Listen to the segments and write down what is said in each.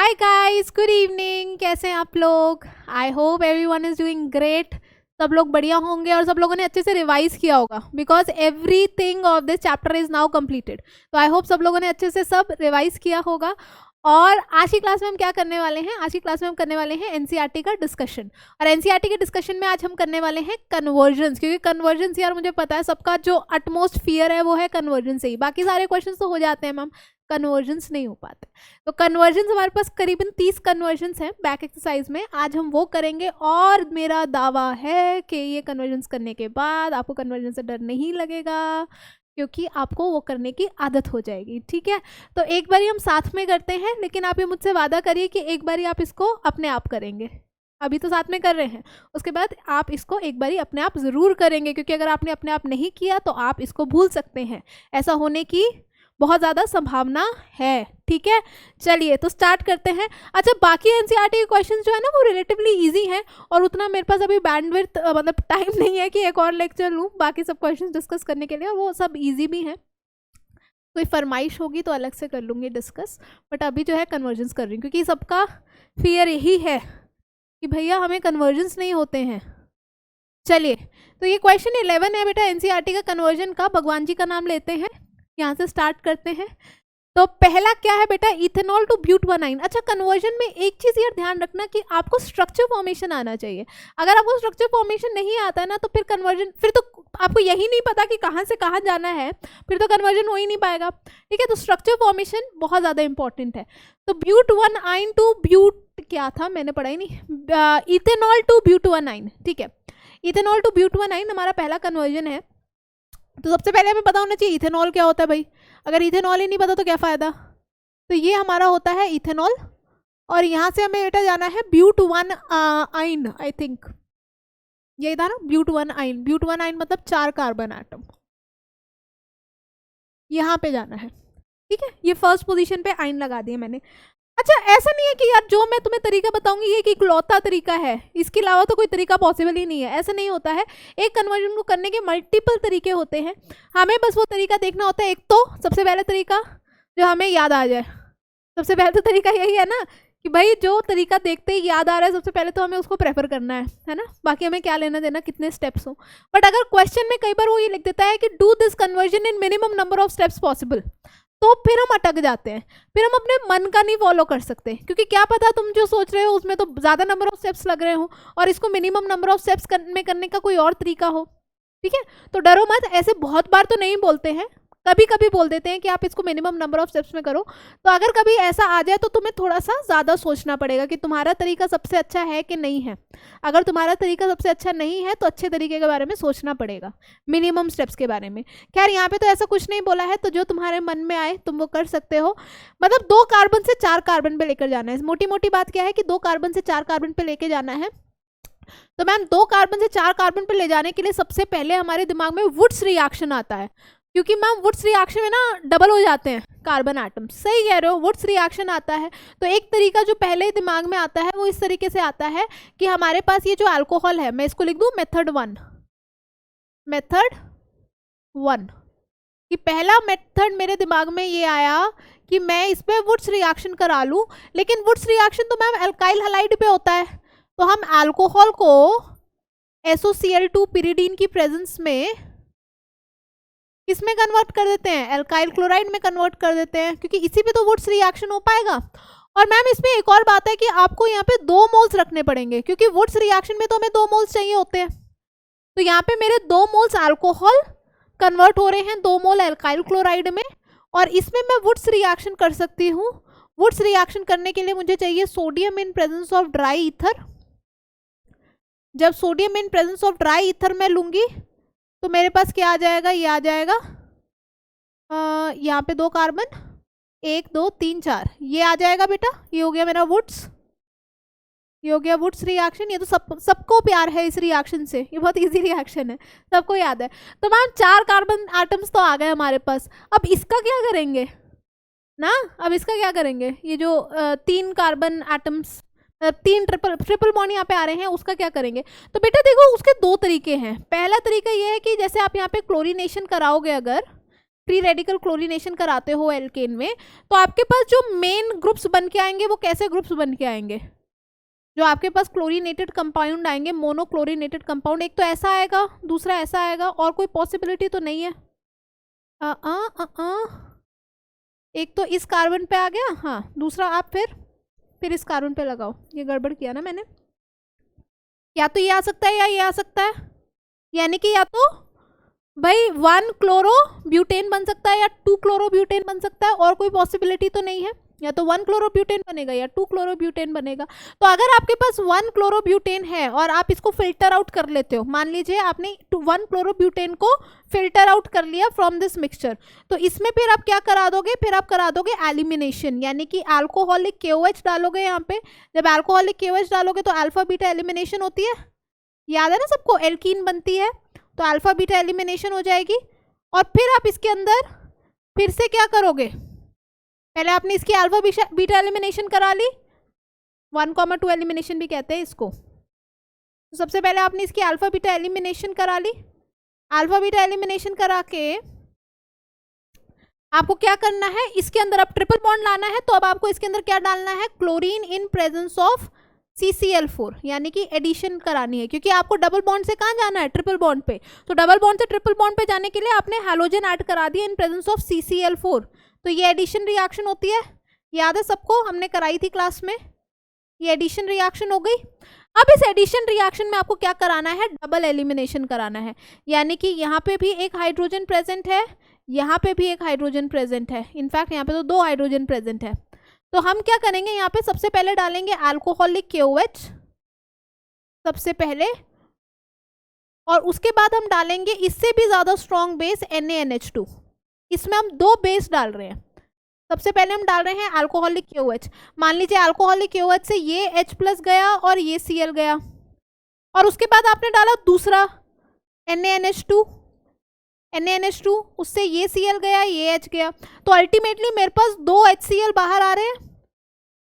Hi guys, good evening. कैसे हैं आप लोग? I hope everyone is doing great. सब लोग बढ़िया होंगे और सब लोगों ने अच्छे से रिवाइज किया होगा because everything of this chapter is now completed. तो आई होप सब लोगों ने अच्छे से सब रिवाइज किया होगा। और आज की क्लास में हम क्या करने वाले हैं? आज की क्लास में हम करने वाले हैं एनसीईआरटी का डिस्कशन। और एनसीईआरटी के डिस्कशन में आज हम करने वाले हैं कन्वर्जन्स, क्योंकि कन्वर्जन्स यार मुझे पता है सबका जो अटमोस्ट फियर है वो है कन्वर्जन से ही। बाकी सारे क्वेश्चंस तो हो जाते हैं मैम, कन्वर्जन्स नहीं हो पाते। तो कन्वर्जन्स हमारे पास करीबन 30 कन्वर्जन्स हैं बैक एक्सरसाइज में। आज हम वो करेंगे और मेरा दावा है कि ये कन्वर्जन्स करने के बाद आपको कन्वर्जन से डर नहीं लगेगा, क्योंकि आपको वो करने की आदत हो जाएगी। ठीक है, तो एक बारी हम साथ में करते हैं, लेकिन आप ये मुझसे वादा करिए कि एक बारी आप इसको अपने आप करेंगे। अभी तो साथ में कर रहे हैं, उसके बाद आप इसको एक बारी अपने आप ज़रूर करेंगे, क्योंकि अगर आपने अपने आप नहीं किया तो आप इसको भूल सकते हैं। ऐसा होने की बहुत ज़्यादा संभावना है। ठीक है, चलिए तो स्टार्ट करते हैं। अच्छा, बाकी एनसीईआरटी के क्वेश्चन जो है ना वो रिलेटिवली इजी हैं और उतना मेरे पास अभी बैंडविड्थ मतलब टाइम नहीं है कि एक और लेक्चर लूँ बाकी सब क्वेश्चन डिस्कस करने के लिए। वो सब इजी भी हैं, कोई फरमाइश होगी तो अलग से कर लूँगी डिस्कस, बट अभी जो है कन्वर्जन्स कर रही हूँ क्योंकि सबका फियर यही है कि भैया हमें कन्वर्जन्स नहीं होते हैं। चलिए, तो ये क्वेश्चन 11 है बेटा एनसीईआरटी का कन्वर्जन का। भगवान जी का नाम लेते हैं, यहाँ से स्टार्ट करते हैं। तो पहला क्या है बेटा? इथेनॉल टू ब्यूटानाइन। अच्छा, कन्वर्जन में एक चीज़ यार ध्यान रखना कि आपको स्ट्रक्चर फॉर्मेशन आना चाहिए। अगर आपको स्ट्रक्चर फॉर्मेशन नहीं आता है ना तो फिर कन्वर्जन, फिर तो आपको यही नहीं पता कि कहाँ से कहाँ जाना है, फिर तो कन्वर्जन हो ही नहीं पाएगा। ठीक है, तो स्ट्रक्चर फॉर्मेशन बहुत ज़्यादा इंपॉर्टेंट है। तो ब्यूटानाइन टू ब्यूट क्या था मैंने पढ़ा ही नहीं, इथेनॉल टू ब्यूटानाइन। ठीक है, इथेनॉल टू ब्यूटानाइन हमारा पहला कन्वर्जन है। तो सबसे पहले हमें पता होना चाहिए इथेनॉल क्या होता है भाई। अगर इथेनॉल ही नहीं पता तो क्या फ़ायदा। तो ये हमारा होता है इथेनॉल, और यहाँ से हमें बेटा जाना है ब्यूटानाइन। आई थिंक यही था ना, ब्यूटानाइन। ब्यूटानाइन मतलब 4 कार्बन एटम, यहाँ पे जाना है। ठीक है, ये फर्स्ट पोजीशन पे आइन लगा दिया मैंने। अच्छा, ऐसा नहीं है कि यार जो मैं तुम्हें तरीका बताऊंगी ये कि इकलौता तरीका है, इसके अलावा तो कोई तरीका पॉसिबल ही नहीं है। ऐसा नहीं होता है, एक कन्वर्जन को करने के मल्टीपल तरीके होते हैं। हमें बस वो तरीका देखना होता है। एक तो सबसे पहला तरीका जो हमें याद आ जाए, सबसे पहले तो तरीका यही है ना कि भाई जो तरीका देखते ही याद आ रहा है सबसे पहले तो हमें उसको प्रेफर करना है ना। बाकी हमें क्या लेना देना कितने स्टेप्स हो। बट अगर क्वेश्चन में कई बार वो ये लिख देता है कि do this conversion in minimum number of steps possible, तो फिर हम अटक जाते हैं, फिर हम अपने मन का नहीं फॉलो कर सकते, क्योंकि क्या पता तुम जो सोच रहे हो उसमें तो ज़्यादा नंबर ऑफ स्टेप्स लग रहे हो और इसको मिनिमम नंबर ऑफ स्टेप्स में करने का कोई और तरीका हो। ठीक है, तो डरो मत। ऐसे बहुत बार तो नहीं बोलते हैं, कभी कभी बोल देते हैं कि आप इसको मिनिमम नंबर ऑफ स्टेप्स में करो। तो अगर कभी ऐसा आ जाए तो तुम्हें थोड़ा सा ज़्यादा सोचना पड़ेगा कि तुम्हारा तरीका सबसे अच्छा है कि नहीं है। अगर तुम्हारा तरीका सबसे अच्छा नहीं है तो अच्छे तरीके के बारे में सोचना पड़ेगा, मिनिमम स्टेप्स के बारे में। खैर, यहाँ पे तो ऐसा कुछ नहीं बोला है, तो जो तुम्हारे मन में आए तुम वो कर सकते हो। मतलब 2 कार्बन से 4 कार्बन पे लेकर जाना है। मोटी मोटी बात क्या है कि 2 कार्बन से 4 कार्बन पे लेके जाना है। तो मैम 2 कार्बन से 4 कार्बन पे ले जाने के लिए सबसे पहले हमारे दिमाग में वुड्स रिएक्शन आता है, क्योंकि मैम वुड्स रिएक्शन में ना डबल हो जाते हैं कार्बन एटम। सही कह रहे हो, वुड्स रिएक्शन आता है। तो एक तरीका जो पहले दिमाग में आता है वो इस तरीके से आता है कि हमारे पास ये जो अल्कोहल है, मैं इसको लिख दूं मेथड 1। मेथड 1 कि पहला मेथड मेरे दिमाग में ये आया कि मैं इस पर वुड्स रिएक्शन करा लूँ, लेकिन वुड्स रिएक्शन तो मैम एल्काइल हैलाइड पे होता है। तो हम अल्कोहल को SOCl2 पिरिडीन की प्रेजेंस में किसमें कन्वर्ट कर देते हैं? एल्काइल क्लोराइड में कन्वर्ट कर देते हैं, क्योंकि इसी पे तो वुड्स रिएक्शन हो पाएगा। और मैम इसमें एक और बात है कि आपको यहाँ पे 2 मोल्स रखने पड़ेंगे, क्योंकि वुड्स रिएक्शन में तो हमें 2 मोल्स चाहिए होते हैं। तो यहाँ पे मेरे 2 मोल्स अल्कोहल कन्वर्ट हो रहे हैं 2 मोल एल्काइल क्लोराइड में, और इसमें मैं वुड्स रिएक्शन कर सकती हूँ। वुड्स रिएक्शन करने के लिए मुझे चाहिए sodium in presence of dry ether. जब sodium in presence of dry ether मैं लूँगी तो मेरे पास क्या आ जाएगा? ये आ जाएगा यहाँ पे 2 कार्बन, 1 2 3 4, ये आ जाएगा बेटा। ये हो गया मेरा वुड्स, ये हो गया वुड्स रिएक्शन। ये तो सबको प्यार है इस रिएक्शन से, ये बहुत इजी रिएक्शन है, सबको याद है। तो मैम 4 कार्बन एटम्स तो आ गए हमारे पास। अब इसका क्या करेंगे ना? अब इसका क्या करेंगे? ये जो 3 कार्बन एटम्स, 3 ट्रिपल बॉन्ड यहाँ पे आ रहे हैं, उसका क्या करेंगे? तो बेटा देखो, उसके 2 तरीके हैं। पहला तरीका ये है कि जैसे आप यहाँ पे क्लोरीनेशन कराओगे, अगर फ्री रेडिकल क्लोरीनेशन कराते हो एल्केन में, तो आपके पास जो मेन ग्रुप्स बन के आएंगे वो कैसे ग्रुप्स बन के आएंगे? जो आपके पास क्लोरीनेटेड कंपाउंड आएंगे, मोनोक्लोरीनेटेड कंपाउंड, एक तो ऐसा आएगा, दूसरा ऐसा आएगा, और कोई पॉसिबिलिटी तो नहीं है। एक तो इस कार्बन पे आ गया, हाँ, दूसरा आप फिर इस कार्बन पे लगाओ। ये गड़बड़ किया ना मैंने, या तो ये आ सकता है या ये आ सकता है, यानी कि या तो भाई 1 क्लोरो ब्यूटेन बन सकता है या 2 क्लोरो ब्यूटेन बन सकता है, और कोई पॉसिबिलिटी तो नहीं है। या तो 1 क्लोरो ब्यूटेन बनेगा या 2 क्लोरो ब्यूटेन बनेगा। तो अगर आपके पास 1 क्लोरो ब्यूटेन है और आप इसको फिल्टर आउट कर लेते हो, मान लीजिए आपने 1 क्लोरो ब्यूटेन को फिल्टर आउट कर लिया फ्रॉम दिस मिक्सचर, तो इसमें फिर आप क्या करा दोगे? फिर आप करा दोगे एलिमिनेशन, यानी कि अल्कोहलिक KOH डालोगे यहाँ पे। जब अल्कोहलिक KOH डालोगे तो अल्फा बीटा एलिमिनेशन होती है, याद है ना सबको, एल्कीन बनती है, तो अल्फा बीटा एलिमिनेशन हो जाएगी। और फिर आप इसके अंदर फिर से क्या करोगे? पहले आपने इसकी अल्फा बीटा एलिमिनेशन करा ली, 1,2 एलिमिनेशन भी कहते हैं इसको। तो सबसे पहले आपने इसकी अल्फा बीटा एलिमिनेशन करा ली। अल्फा बीटा एलिमिनेशन करा के आपको क्या करना है? इसके अंदर अब ट्रिपल बॉन्ड लाना है, तो अब आपको इसके अंदर क्या डालना है? Chlorine in presence of CCl4, यानी कि एडिशन करानी है, क्योंकि आपको डबल बॉन्ड से कहाँ जाना है? ट्रिपल बॉन्ड पे। तो डबल बॉन्ड से ट्रिपल बॉन्ड पे जाने के लिए आपने हैलोजन ऐड करा दिया इन प्रेजेंस ऑफ CCl4, तो ये एडिशन रिएक्शन होती है, याद है सबको, हमने कराई थी क्लास में। ये एडिशन रिएक्शन हो गई। अब इस एडिशन रिएक्शन में आपको क्या कराना है? डबल एलिमिनेशन कराना है, यानी कि यहाँ पे भी एक हाइड्रोजन प्रेजेंट है, यहाँ पे भी एक हाइड्रोजन प्रेजेंट है, इनफैक्ट यहाँ पे तो 2 हाइड्रोजन प्रेजेंट है। तो हम क्या करेंगे? यहाँ पे सबसे पहले डालेंगे अल्कोहलिक KOH सबसे पहले, और उसके बाद हम डालेंगे इससे भी ज्यादा स्ट्रॉन्ग बेस NaNH2। इसमें हम 2 बेस डाल रहे हैं। सबसे पहले हम डाल रहे हैं अल्कोहलिक KOH। मान लीजिए अल्कोहलिक KOH से ये H+ गया और ये Cl गया, और उसके बाद आपने डाला दूसरा NaNH2, उससे ये Cl गया, ये H गया, तो अल्टीमेटली मेरे पास 2 HCl बाहर आ रहे हैं,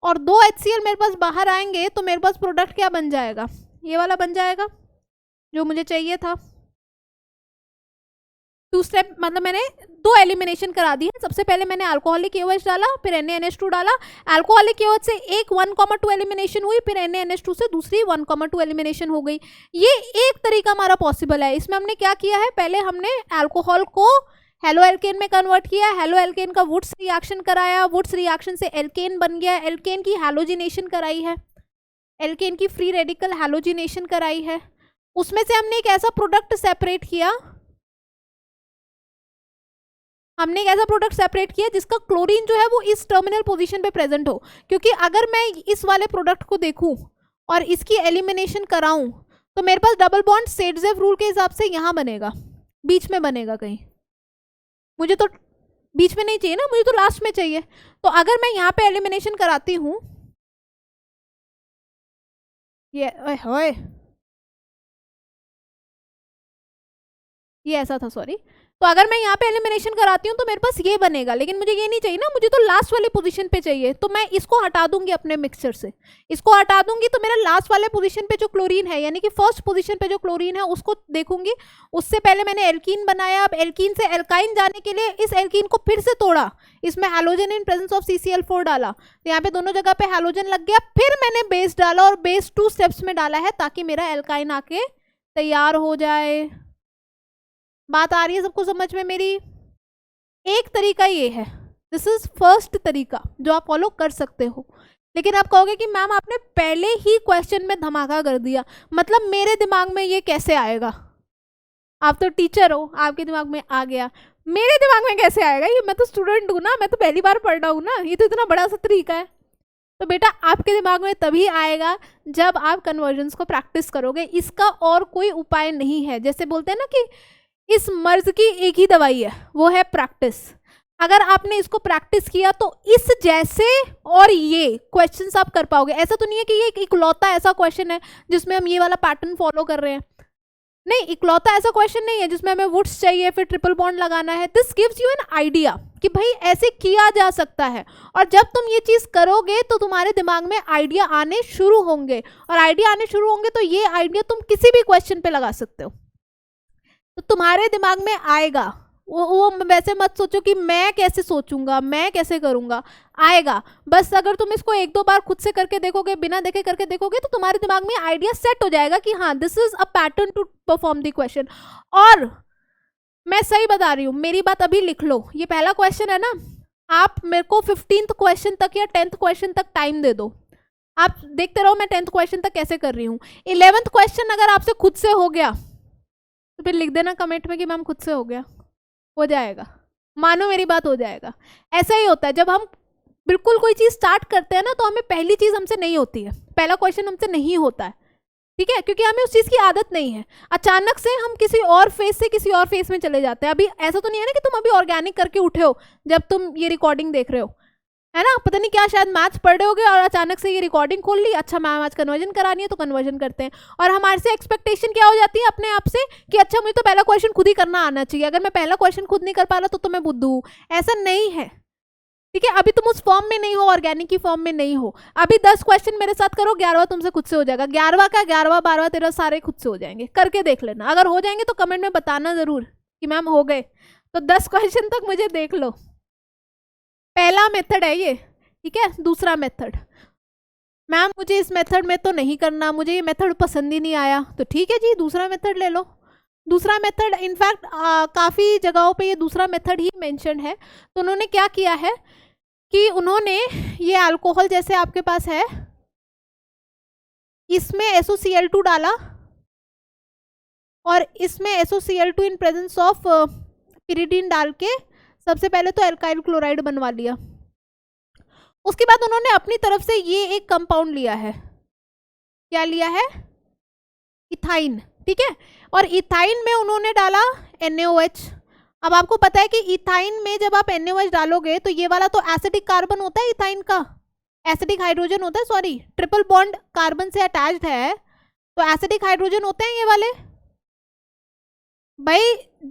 और 2 HCl मेरे पास बाहर आएंगे तो मेरे पास प्रोडक्ट क्या बन जाएगा? ये वाला बन जाएगा जो मुझे चाहिए था। 2 स्टेप, मतलब मैंने 2 एलिमिनेशन करा दी है। सबसे पहले मैंने अल्कोहलिक KOH डाला, फिर NaNH2 डाला। अल्कोहलिक KOH से एक 1,2 एलिमिनेशन हुई, फिर NaNH2 से दूसरी 1,2 एलिमिनेशन हो गई। ये एक तरीका हमारा पॉसिबल है। इसमें हमने क्या किया है? पहले हमने अल्कोहल को हेलो एल्केन में कन्वर्ट किया, हेलो एल्केन का वुड्स रिएक्शन कराया, वुड्स रिएक्शन से एल्केन बन गया, एल्केन की हैलोजिनेशन कराई है, एल्केन की फ्री रेडिकल हैलोजिनेशन कराई है। उसमें से हमने एक ऐसा प्रोडक्ट सेपरेट किया, जिसका क्लोरीन जो है वो इस टर्मिनल पोजीशन पे प्रेजेंट हो, क्योंकि अगर मैं इस वाले प्रोडक्ट को देखूं और इसकी एलिमिनेशन कराऊं तो मेरे पास डबल बॉन्ड सेडजेव रूल के हिसाब से यहाँ बनेगा, बीच में बनेगा कहीं। मुझे तो बीच में नहीं चाहिए ना, मुझे तो लास्ट में चाहिए। तो अगर मैं यहाँ पे एलिमिनेशन कराती हूँ, ये ऐसा था, सॉरी। तो अगर मैं यहाँ पे एलिमिनेशन कराती हूँ तो मेरे पास ये बनेगा, लेकिन मुझे ये नहीं चाहिए ना, मुझे तो लास्ट वाले पोजीशन पे चाहिए। तो मैं इसको हटा दूंगी अपने मिक्सचर से, इसको हटा दूंगी, तो मेरा लास्ट वाले पोजीशन पे जो क्लोरीन है, यानी कि फर्स्ट पोजीशन पे जो क्लोरीन है उसको देखूंगी। उससे पहले मैंने एल्कीन बनाया, अब एल्कीन से एल्काइन जाने के लिए इस एल्कीन को फिर से तोड़ा, इसमें halogen in presence of CCl4 डाला, तो यहाँ पे दोनों जगह पे हैलोजन लग गया। फिर मैंने बेस डाला, और बेस 2 स्टेप्स में डाला है ताकि मेरा एल्काइन आके तैयार हो जाए। बात आ रही है सबको समझ में मेरी? एक तरीका ये है, दिस इज फर्स्ट तरीका जो आप फॉलो कर सकते हो। लेकिन आप कहोगे कि मैम आपने पहले ही क्वेश्चन में धमाका कर दिया, मतलब मेरे दिमाग में ये कैसे आएगा? आप तो टीचर हो, आपके दिमाग में आ गया, मेरे दिमाग में कैसे आएगा? ये मैं तो स्टूडेंट हूँ ना, मैं तो पहली बार पढ़ रहा हूँ ना, ये तो इतना बड़ा सा तरीका है। तो बेटा आपके दिमाग में तभी आएगा जब आप कन्वर्जन्स को प्रैक्टिस करोगे, इसका और कोई उपाय नहीं है। जैसे बोलते हैं ना कि इस मर्ज की एक ही दवाई है, वो है प्रैक्टिस। अगर आपने इसको प्रैक्टिस किया तो इस जैसे और ये क्वेश्चंस आप कर पाओगे। ऐसा तो नहीं है कि ये एक इकलौता ऐसा क्वेश्चन है जिसमें हम ये वाला पैटर्न फॉलो कर रहे हैं, नहीं, इकलौता ऐसा क्वेश्चन नहीं है जिसमें हमें वुड्स चाहिए फिर ट्रिपल बॉन्ड लगाना है। This gives you an idea कि भाई ऐसे किया जा सकता है, और जब तुम ये चीज करोगे तो तुम्हारे दिमाग में आइडिया आने शुरू होंगे, और आइडिया आने शुरू होंगे तो ये आइडिया तुम किसी भी क्वेश्चन पे लगा सकते हो। तो तुम्हारे दिमाग में आएगा, वो वैसे मत सोचो कि मैं कैसे सोचूंगा, मैं कैसे करूंगा, आएगा। बस अगर तुम इसको एक दो बार खुद से करके देखोगे, बिना देखे करके देखोगे, तो तुम्हारे दिमाग में आइडिया सेट हो जाएगा कि हाँ this is a pattern to perform the question. और मैं सही बता रही हूँ, मेरी बात अभी लिख लो। ये पहला क्वेश्चन है ना, आप मेरे को 15th क्वेश्चन तक या 10th क्वेश्चन तक टाइम दे दो, आप देखते रहो मैं 10th क्वेश्चन तक कैसे कर रही हूँ। 11th क्वेश्चन अगर आपसे खुद से हो गया तो फिर लिख देना कमेंट में कि मैम खुद से हो गया। हो जाएगा, मानो मेरी बात, हो जाएगा। ऐसा ही होता है जब हम बिल्कुल कोई चीज़ स्टार्ट करते हैं ना, तो हमें पहली चीज़ हमसे नहीं होती है, पहला क्वेश्चन हमसे नहीं होता है, ठीक है, क्योंकि हमें उस चीज़ की आदत नहीं है। अचानक से हम किसी और फेज से किसी और फेज में चले जाते हैं। अभी ऐसा तो नहीं है ना कि तुम अभी ऑर्गेनिक करके उठे हो जब तुम ये रिकॉर्डिंग देख रहे हो, है ना, पता नहीं क्या, शायद मैथ्स पढ़ रहे होगे और अचानक से ये रिकॉर्डिंग खोल ली, अच्छा मैम आज कन्वर्जन करानी है तो कन्वर्जन करते हैं। और हमारे से एक्सपेक्टेशन क्या हो जाती है अपने आप से कि अच्छा मुझे तो पहला क्वेश्चन खुद ही करना आना चाहिए, अगर मैं पहला क्वेश्चन खुद नहीं कर पा रहा तो मैं बुद्धू हूँ। ऐसा नहीं है, ठीक है। अभी तुम उस फॉर्म में नहीं हो, ऑर्गेनिक की फॉर्म में नहीं हो। अभी 10 क्वेश्चन मेरे साथ करो, 11वां तुमसे खुद से हो जाएगा। 11वां का 11वां 12वां 13वां सारे खुद से हो जाएंगे, करके देख लेना। अगर हो जाएंगे तो कमेंट में बताना जरूर कि मैम हो गए। तो 10 क्वेश्चन तक मुझे देख लो। पहला मेथड है ये, ठीक है। दूसरा मेथड, मैम मुझे इस मेथड में तो नहीं करना, मुझे ये मेथड पसंद ही नहीं आया, तो ठीक है जी दूसरा मेथड ले लो। दूसरा मेथड इनफैक्ट काफ़ी जगहों पे ये दूसरा मेथड ही मेंशन है। तो उन्होंने क्या किया है कि उन्होंने ये अल्कोहल जैसे आपके पास है, इसमें SOCl2 डाला और इसमें SOCl2 in presence of pyridine डाल के सबसे पहले तो एल्काइल क्लोराइड बनवा लिया। उसके बाद उन्होंने अपनी तरफ से ये एक कंपाउंड लिया है, क्या लिया है, इथाइन, ठीक है। और इथाइन में उन्होंने डाला NaOH। अब आपको पता है कि इथाइन में जब आप NaOH डालोगे तो ये वाला तो एसिडिक कार्बन होता है, इथाइन का एसिडिक हाइड्रोजन होता है, सॉरी ट्रिपल बॉन्ड कार्बन से अटैच्ड है, तो एसिडिक हाइड्रोजन होते हैं ये वाले। भाई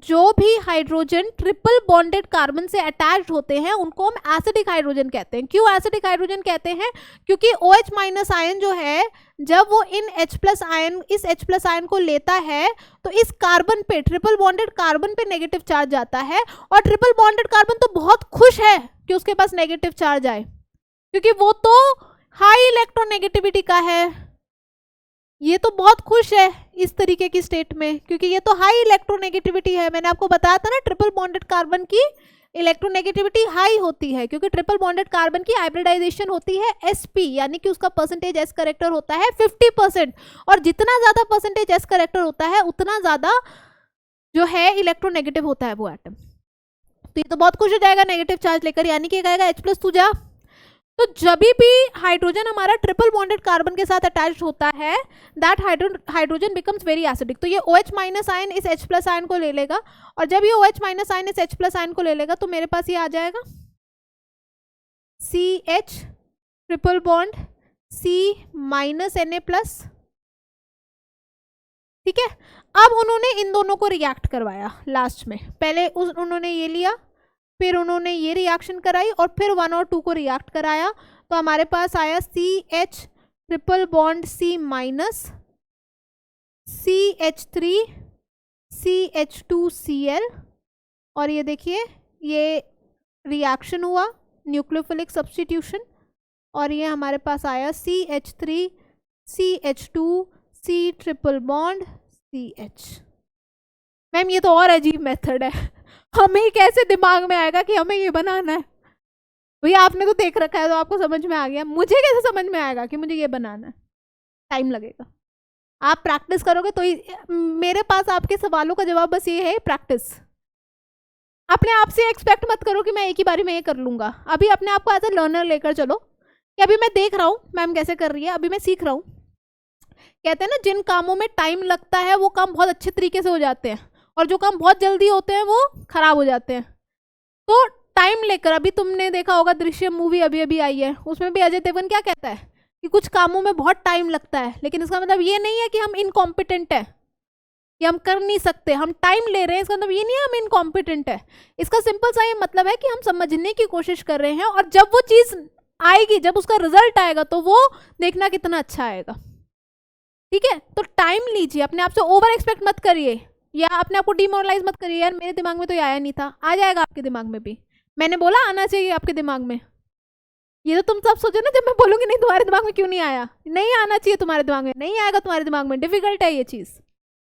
जो भी हाइड्रोजन ट्रिपल बॉन्डेड कार्बन से अटैच्ड होते हैं उनको हम एसिडिक हाइड्रोजन कहते हैं। क्यों एसिडिक हाइड्रोजन कहते हैं? क्योंकि OH माइनस आयन जो है जब वो इन H+ आयन, इस H+ आयन को लेता है तो इस कार्बन पे, ट्रिपल बॉन्डेड कार्बन पे नेगेटिव चार्ज जाता है। और ट्रिपल बॉन्डेड कार्बन तो बहुत खुश है कि उसके पास नेगेटिव चार्ज आए, क्योंकि वो तो हाई इलेक्ट्रोनेगेटिविटी का है। ये तो बहुत खुश है इस तरीके की स्टेट में, क्योंकि ये तो हाई इलेक्ट्रोनेगेटिविटी है। मैंने आपको बताया था ना ट्रिपल बॉन्डेड कार्बन की इलेक्ट्रोनेगेटिविटी हाई होती है, क्योंकि ट्रिपल बॉन्डेड कार्बन की हाइब्रिडाइजेशन होती है sp, यानी कि उसका परसेंटेज s करेक्टर होता है 50%। और जितना ज्यादा परसेंटेज s करेक्टर होता है उतना ज्यादा जो है इलेक्ट्रोनेगेटिव होता है वो एटम। तो ये तो बहुत खुश हो जाएगा नेगेटिव चार्ज लेकर, यानी कि कहेगा H+ तू जा। तो जब भी हाइड्रोजन हमारा ट्रिपल बॉन्डेड कार्बन के साथ अटैच्ड होता है, that hydrogen becomes very acidic. तो ये OH माइनस आयन इस H+ आयन को ले लेगा, और जब ये OH माइनस आयन इस H+ आयन को ले लेगा तो मेरे पास ये आ जाएगा CH triple bond C minus Na+, ठीक है। अब उन्होंने इन दोनों को रिएक्ट करवाया लास्ट में। पहले उन्होंने ये लिया, फिर उन्होंने ये रिएक्शन कराई, और फिर 1 और 2 को रिएक्ट कराया। तो हमारे पास आया CH triple bond C minus CH3 CH2Cl, और ये देखिए ये रिएक्शन हुआ न्यूक्लियोफिलिक सब्स्टिट्यूशन, और ये हमारे पास आया CH3 CH2 C triple bond CH। Ma'am ये तो और अजीब मेथड है, हमें कैसे दिमाग में आएगा कि हमें ये बनाना है? भैया आपने तो देख रखा है तो आपको समझ में आ गया, मुझे कैसे समझ में आएगा कि मुझे ये बनाना है? टाइम लगेगा, आप प्रैक्टिस करोगे तो मेरे पास आपके सवालों का जवाब बस ये है, प्रैक्टिस। अपने आप से एक्सपेक्ट मत करो कि मैं एक ही बारी में ये कर लूंगा। अभी अपने आप को एज ए लर्नर लेकर चलो कि अभी मैं देख रहा हूँ मैम कैसे कर रही है, अभी मैं सीख रहा हूँ। कहते हैं ना जिन कामों में टाइम लगता है वो काम बहुत अच्छे तरीके से हो जाते हैं, और जो काम बहुत जल्दी होते हैं वो खराब हो जाते हैं। तो टाइम लेकर, अभी तुमने देखा होगा दृश्यम मूवी अभी अभी आई है, उसमें भी अजय देवगन क्या कहता है कि कुछ कामों में बहुत टाइम लगता है, लेकिन इसका मतलब ये नहीं है कि हम इनकॉम्पिटेंट है, कि हम कर नहीं सकते, हम टाइम ले रहे हैं, इसका मतलब ये नहीं है हम इनकॉम्पिटेंट है। इसका सिंपल सा ये मतलब है कि हम समझने की कोशिश कर रहे हैं, और जब वो चीज़ आएगी, जब उसका रिजल्ट आएगा तो वो देखना कितना अच्छा आएगा, ठीक है। तो टाइम लीजिए, अपने आप से ओवर एक्सपेक्ट मत करिए या अपने आपको डिमोरलाइज मत करिए यार, मेरे दिमाग में तो ये आया नहीं था, आ जाएगा आपके दिमाग में भी। मैंने बोला आना चाहिए आपके दिमाग में। ये तो तुम सब सोचो ना, जब मैं बोलूंगी नहीं तुम्हारे दिमाग में क्यों नहीं आया, नहीं आना चाहिए तुम्हारे दिमाग में, नहीं आएगा तुम्हारे दिमाग में, डिफिकल्ट है ये चीज़,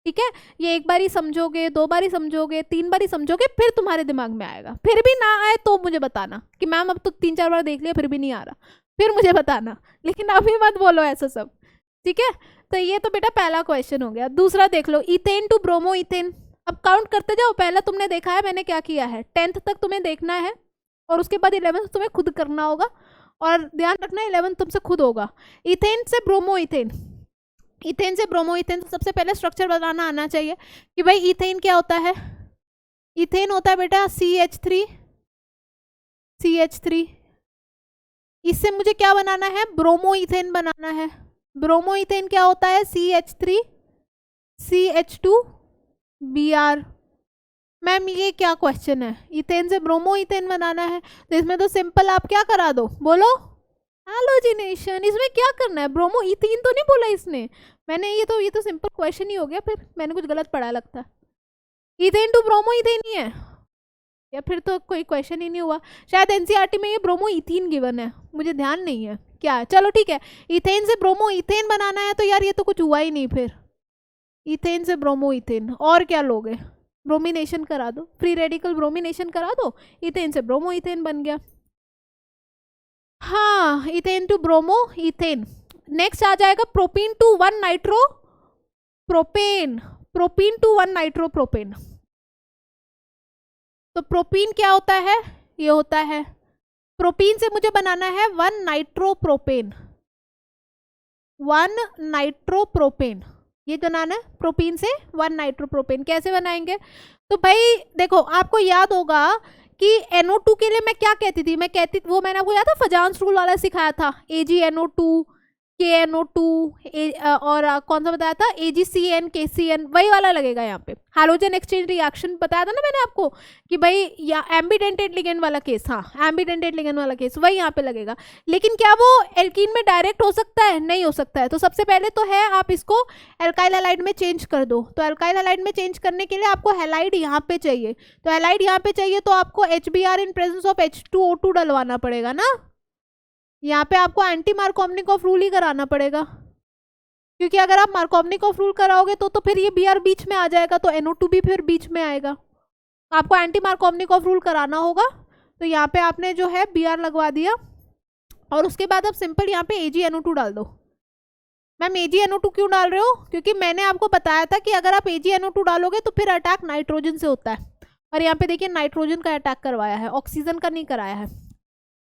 ठीक है। ये एक बार ही समझोगे, 2 बार ही समझोगे, 3 बार ही समझोगे, फिर तुम्हारे दिमाग में आएगा। फिर भी ना आए तो मुझे बताना कि मैम अब तो 3-4 बार देख लिया फिर भी नहीं आ रहा, फिर मुझे बताना, लेकिन अभी मत बोलो ऐसा सब, ठीक है। तो ये तो बेटा पहला क्वेश्चन हो गया। दूसरा देख लो, इथेन टू ब्रोमो इथेन। अब काउंट करते जाओ, पहला तुमने देखा है मैंने क्या किया है, 10th तक तुम्हें देखना है और उसके बाद 11th तुम्हें खुद करना होगा, और ध्यान रखना 11th तुमसे खुद होगा। इथेन से ब्रोमो इथेन, इथेन से ब्रोमो इथेन, तो सबसे पहले स्ट्रक्चर बताना आना चाहिए कि भाई इथेन क्या होता है। इथेन होता है बेटा CH3, CH3। इससे मुझे क्या बनाना है, ब्रोमो इथेन बनाना है। ब्रोमो इथेन क्या होता है, CH3 CH2 Br। मैम ये क्या क्वेश्चन है, इथेन से ब्रोमो इथेन बनाना है, तो इसमें तो सिंपल आप क्या करा दो, बोलो हैलोजिनेशन। इसमें क्या करना है, ब्रोमो इथीन तो नहीं बोला इसने, मैंने ये तो सिंपल क्वेश्चन ही हो गया, फिर मैंने कुछ गलत पढ़ा लगता है। इथेन टू ब्रोमो इथेन ही है, या फिर तो कोई क्वेश्चन ही नहीं हुआ, शायद एनसीईआरटी में ये ब्रोमो इथीन गिवन है, मुझे ध्यान नहीं है क्या है। चलो ठीक है, इथेन से ब्रोमो इथेन बनाना है, तो यार ये तो कुछ हुआ ही नहीं। फिर इथेन से ब्रोमो इथेन और क्या लोगे, ब्रोमिनेशन करा दो, फ्री रेडिकल ब्रोमिनेशन करा दो, इथेन से ब्रोमो इथेन बन गया। हाँ, ethane to bromoethane. Next आ जाएगा propene to 1 nitropropane, propene to 1 nitropropane. तो प्रोपीन क्या होता है, ये होता है, प्रोपीन से मुझे बनाना है 1 नाइट्रो प्रोपेन, 1 नाइट्रो प्रोपेन, ये बनाना है प्रोपीन से 1 नाइट्रो प्रोपेन। कैसे बनाएंगे, तो भाई देखो आपको याद होगा कि NO2 के लिए मैं क्या कहती थी, वो मैंने आपको याद था फजांस रूल वाला सिखाया था, AgNO2 KNO2 और कौन सा बताया था, AgCN KCN, वही वाला लगेगा यहाँ पे। हाइड्रोजन एक्सचेंज रिएक्शन बताया था ना मैंने आपको कि भाई या एम्बीडेंटेड लिगेंड वाला केस, हाँ एम्बीडेंटेड लिगेंड वाला केस वही यहाँ पे लगेगा। लेकिन क्या वो एल्कीन में डायरेक्ट हो सकता है, नहीं हो सकता है। तो सबसे पहले तो है आप इसको एल्काइल हैलाइड में चेंज कर दो। तो एल्काइल हैलाइड में चेंज करने के लिए आपको हैलाइड यहाँ पे चाहिए, तो हैलाइड यहाँ पे चाहिए तो आपको HBr in presence of H2O2 डलवाना पड़ेगा ना। यहाँ पे आपको एंटी मार्कोवनिकॉफ रूल ही कराना पड़ेगा, क्योंकि अगर आप मार्कोवनिकॉफ रूल कराओगे तो फिर ये Br बीच में आ जाएगा, तो NO2 भी फिर बीच में आएगा। आपको एंटी मार्कोवनिकॉफ रूल कराना होगा। तो यहाँ पे आपने जो है Br लगवा दिया, और उसके बाद आप सिंपल यहाँ पे AgNO2 डाल दो। मैम AgNO2 क्यों डाल रहे हो, क्योंकि मैंने आपको बताया था कि अगर आप AgNO2 डालोगे तो फिर अटैक नाइट्रोजन से होता है, और यहाँ पे देखिए नाइट्रोजन का अटैक करवाया है, ऑक्सीजन का नहीं कराया है।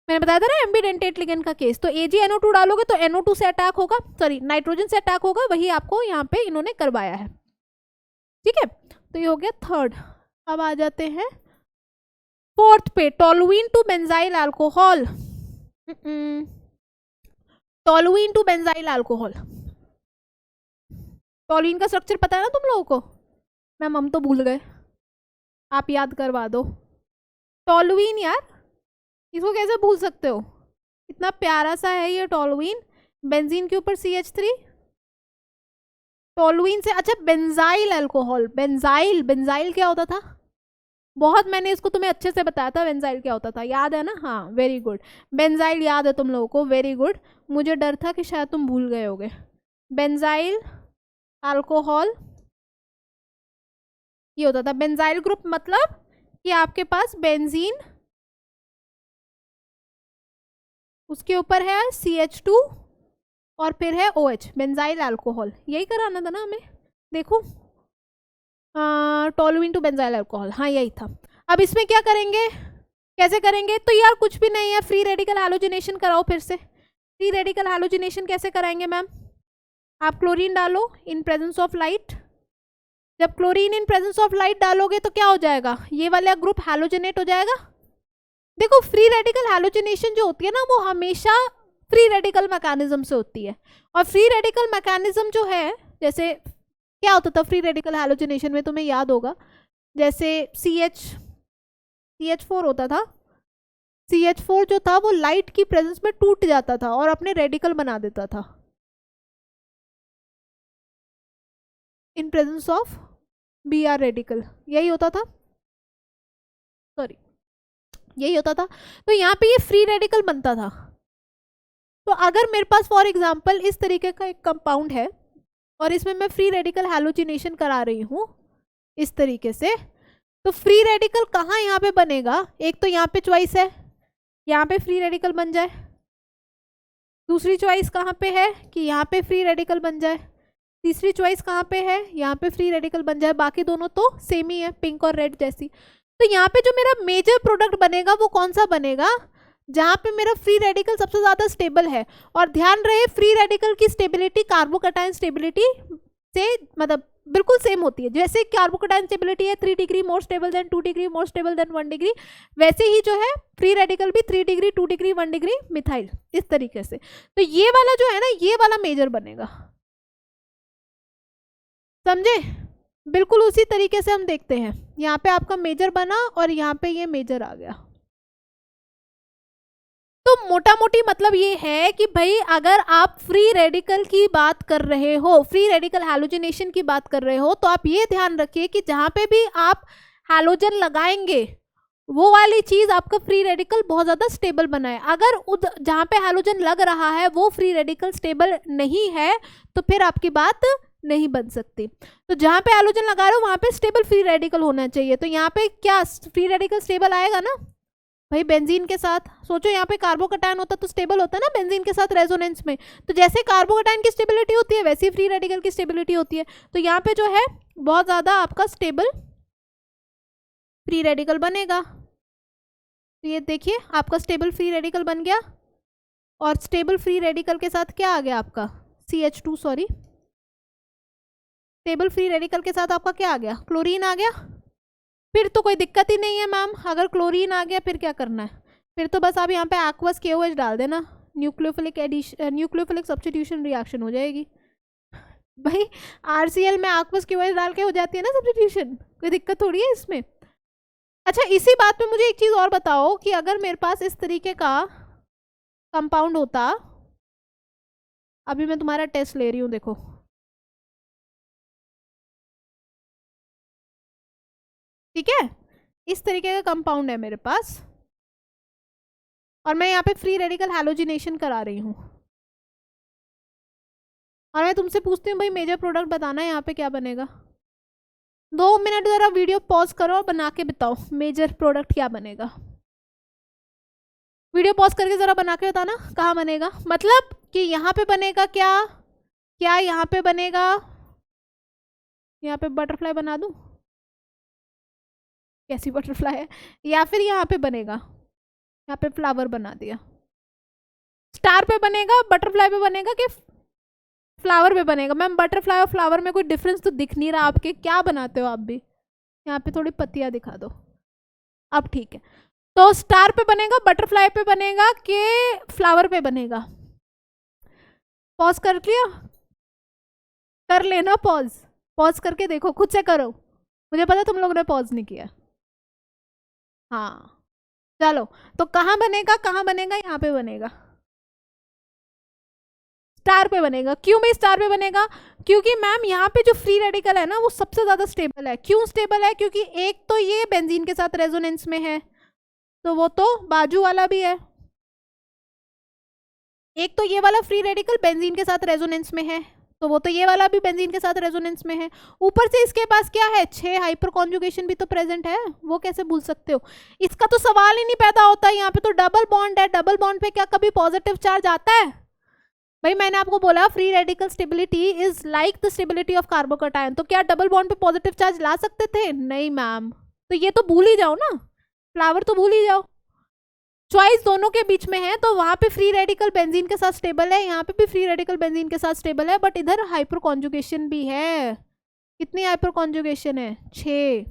मैंने बताया था ना एम्बीडेंटेड लिगेंड का केस, तो AgNO2 डालोगे तो NO2 से अटैक होगा, सॉरी नाइट्रोजन से अटैक होगा, वही आपको यहाँ पे इन्होंने करवाया है, ठीक है। तो ये हो गया थर्ड। अब आ जाते हैं फोर्थ पे, toluene to benzyl alcohol, toluene to benzyl alcohol. Toluene का स्ट्रक्चर पता है ना तुम लोगों को, मैम हम तो भूल गए, आप याद करवा दो। टोलुइन यार, इसको कैसे भूल सकते हो, इतना प्यारा सा है ये टोलुइन, बेंजीन के ऊपर CH3, टोलुइन से। अच्छा बेंजाइल अल्कोहल, बेंजाइल, बेंजाइल क्या होता था, बहुत मैंने इसको तुम्हें अच्छे से बताया था, बेंजाइल क्या होता था, याद है ना, हाँ वेरी गुड, बेंजाइल याद है तुम लोगों को, वेरी गुड। मुझे डर था कि शायद तुम भूल गए होगे। बेंजाइल अल्कोहल ये होता था, बेंजाइल ग्रुप मतलब कि आपके पास बेंजीन, उसके ऊपर है CH2 और फिर है OH, बेंजाइल अल्कोहल, यही कराना था ना हमें, देखो टोलुइन टू बेंजाइल अल्कोहल, हाँ यही था। अब इसमें क्या करेंगे, कैसे करेंगे, तो यार कुछ भी नहीं है, फ्री रेडिकल हैलोजिनेशन कराओ फिर से। फ्री रेडिकल हैलोजिनेशन कैसे कराएंगे मैम, आप क्लोरीन डालो इन प्रेजेंस ऑफ लाइट, जब chlorine in presence of light डालोगे तो क्या हो जाएगा, ये वाला ग्रुप हैलोजिनेट हो जाएगा। देखो फ्री रेडिकल हैलोजिनेशन जो होती है ना, वो हमेशा फ्री रेडिकल मैकेनिज्म से होती है, और फ्री रेडिकल मैकेनिज्म जो है, जैसे क्या होता था फ्री रेडिकल हैलोजिनेशन में, तुम्हें याद होगा, जैसे CH4 होता था, CH4 जो था वो लाइट की प्रेजेंस में टूट जाता था और अपने रेडिकल बना देता था इन प्रेजेंस ऑफ Br रेडिकल, यही होता था, सॉरी यही होता था। तो यहाँ पे ये फ्री रेडिकल बनता था। तो अगर मेरे पास फॉर एग्जांपल इस तरीके का एक कंपाउंड है और इसमें मैं फ्री रेडिकल हैलोजिनेशन करा रही हूँ इस तरीके से, तो फ्री रेडिकल कहाँ यहाँ पे बनेगा? एक तो यहाँ पे चॉइस है यहाँ पे फ्री रेडिकल बन जाए, दूसरी चॉइस कहाँ पे है कि यहाँ पे फ्री रेडिकल बन जाए, तीसरी चॉइस कहाँ पे है यहाँ पे फ्री रेडिकल बन जाए, बाकी दोनों तो सेम ही है, पिंक और रेड जैसी। तो यहाँ पे जो मेरा मेजर प्रोडक्ट बनेगा वो कौन सा बनेगा? जहाँ पे मेरा फ्री रेडिकल सबसे ज़्यादा स्टेबल है। और ध्यान रहे फ्री रेडिकल की स्टेबिलिटी कार्बोकटायन स्टेबिलिटी से मतलब बिल्कुल सेम होती है। जैसे कार्बोकटायन स्टेबिलिटी है 3 degree more stable then 2 degree more stable then 1 degree, वैसे ही जो है फ्री रेडिकल भी 3 डिग्री 2 डिग्री 1 डिग्री मिथाइल, इस तरीके से। तो ये वाला जो है ना, ये वाला मेजर बनेगा, समझे? बिल्कुल उसी तरीके से हम देखते हैं, यहाँ पे आपका मेजर बना और यहाँ पे ये मेजर आ गया। तो मोटा मोटी मतलब ये है कि भाई अगर आप फ्री रेडिकल की बात कर रहे हो, फ्री रेडिकल हैलोजिनेशन की बात कर रहे हो, तो आप ये ध्यान रखिए कि जहाँ पे भी आप हैलोजन लगाएंगे वो वाली चीज आपका फ्री रेडिकल बहुत ज्यादा स्टेबल बनाए। अगर जहाँ पे हैलोजन लग रहा है वो फ्री रेडिकल स्टेबल नहीं है तो फिर आपकी बात नहीं बन सकती। तो जहाँ पे हैलोजन लगा रहे हो वहाँ पे स्टेबल फ्री रेडिकल होना चाहिए। तो यहाँ पे क्या फ्री रेडिकल स्टेबल आएगा ना भाई? बेंजीन के साथ सोचो, यहाँ पे कार्बोकटायन होता तो स्टेबल होता है ना बेंजीन के साथ रेजोनेंस में। तो जैसे कार्बोकटायन की स्टेबिलिटी होती है वैसी फ्री रेडिकल की स्टेबिलिटी होती है। तो यहाँ पे जो है बहुत ज़्यादा आपका स्टेबल फ्री रेडिकल बनेगा। तो ये देखिए आपका स्टेबल फ्री रेडिकल बन गया। और स्टेबल फ्री रेडिकल के साथ क्या आ गया आपका? CH2, sorry, stable free radical के साथ आपका क्या आ गया? क्लोरीन आ गया। फिर तो कोई दिक्कत ही नहीं है मैम, अगर क्लोरीन आ गया फिर क्या करना है? फिर तो बस आप यहाँ पे एक्वस KOH डाल देना, न्यूक्लियोफिलिक सब्स्टिट्यूशन रिएक्शन हो जाएगी। भाई RCl में एक्वस KOH डाल के हो जाती है ना सब्स्टिट्यूशन, कोई दिक्कत थोड़ी है इसमें। अच्छा इसी बात में मुझे एक चीज़ और बताओ कि अगर मेरे पास इस तरीके का कंपाउंड होता, अभी मैं तुम्हारा टेस्ट ले रही हूँ, देखो ठीक है, इस तरीके का कंपाउंड है मेरे पास और मैं यहाँ पे फ्री रेडिकल हैलोजिनेशन करा रही हूँ और मैं तुमसे पूछती हूँ भाई मेजर प्रोडक्ट बताना है यहाँ पे क्या बनेगा। 2 मिनट जरा वीडियो पॉज करो और बना के बताओ मेजर प्रोडक्ट क्या बनेगा। वीडियो पॉज करके जरा बना के बताना कहाँ बनेगा। मतलब कि यहाँ पे बनेगा क्या, क्या यहाँ पे बनेगा, यहाँ पे बटरफ्लाई बना दूँ, कैसी बटरफ्लाई है, या फिर यहाँ पे बनेगा, यहाँ पे फ्लावर बना दिया। स्टार पे बनेगा, बटरफ्लाई पे बनेगा कि फ्लावर पे बनेगा? मैम बटरफ्लाई और फ्लावर में कोई डिफरेंस तो दिख नहीं रहा आपके, क्या बनाते हो आप भी? यहाँ पे थोड़ी पत्तियां दिखा दो। अब ठीक है, तो स्टार पे बनेगा, बटरफ्लाई पे बनेगा कि फ्लावर पे बनेगा? पॉज कर लिया, कर लेना पॉज, पॉज करके देखो, खुद से करो, मुझे पता तुम लोगों ने पॉज नहीं किया। हाँ चलो, तो कहाँ बनेगा, कहाँ बनेगा? यहाँ पे बनेगा, स्टार पे बनेगा। क्यों भाई स्टार पे बनेगा? क्योंकि मैम यहाँ पे जो फ्री रेडिकल है ना वो सबसे ज्यादा स्टेबल है। क्यों स्टेबल है? क्योंकि एक तो ये बेंजीन के साथ रेजोनेंस में है, तो वो तो बाजू वाला भी है, एक तो ये वाला फ्री रेडिकल बेंजीन के साथ रेजोनेंस में है, तो वो तो ये वाला भी बेंजीन के साथ रेजोनेंस में है। ऊपर से इसके पास क्या है, 6 हाइपर कॉन्जुगेशन भी तो प्रेजेंट है, वो कैसे भूल सकते हो? इसका तो सवाल ही नहीं पैदा होता। यहाँ पे तो डबल बॉन्ड है, डबल बॉन्ड पे क्या कभी पॉजिटिव चार्ज आता है? भाई मैंने आपको बोला free radical stability is like the stability of carbocation, तो क्या डबल बॉन्ड पे पॉजिटिव चार्ज ला सकते थे? नहीं मैम। तो ये तो भूल ही जाओ ना, फ्लावर तो भूल ही जाओ। चॉइस दोनों के बीच में है, तो वहां पे फ्री रेडिकल बेंजीन के साथ स्टेबल है, यहाँ पे भी फ्री रेडिकल बेंजीन के साथ स्टेबल है, बट इधर हाइपर कॉन्जुगेशन भी है। कितनी हाइपर कॉन्जुगेशन है? 6,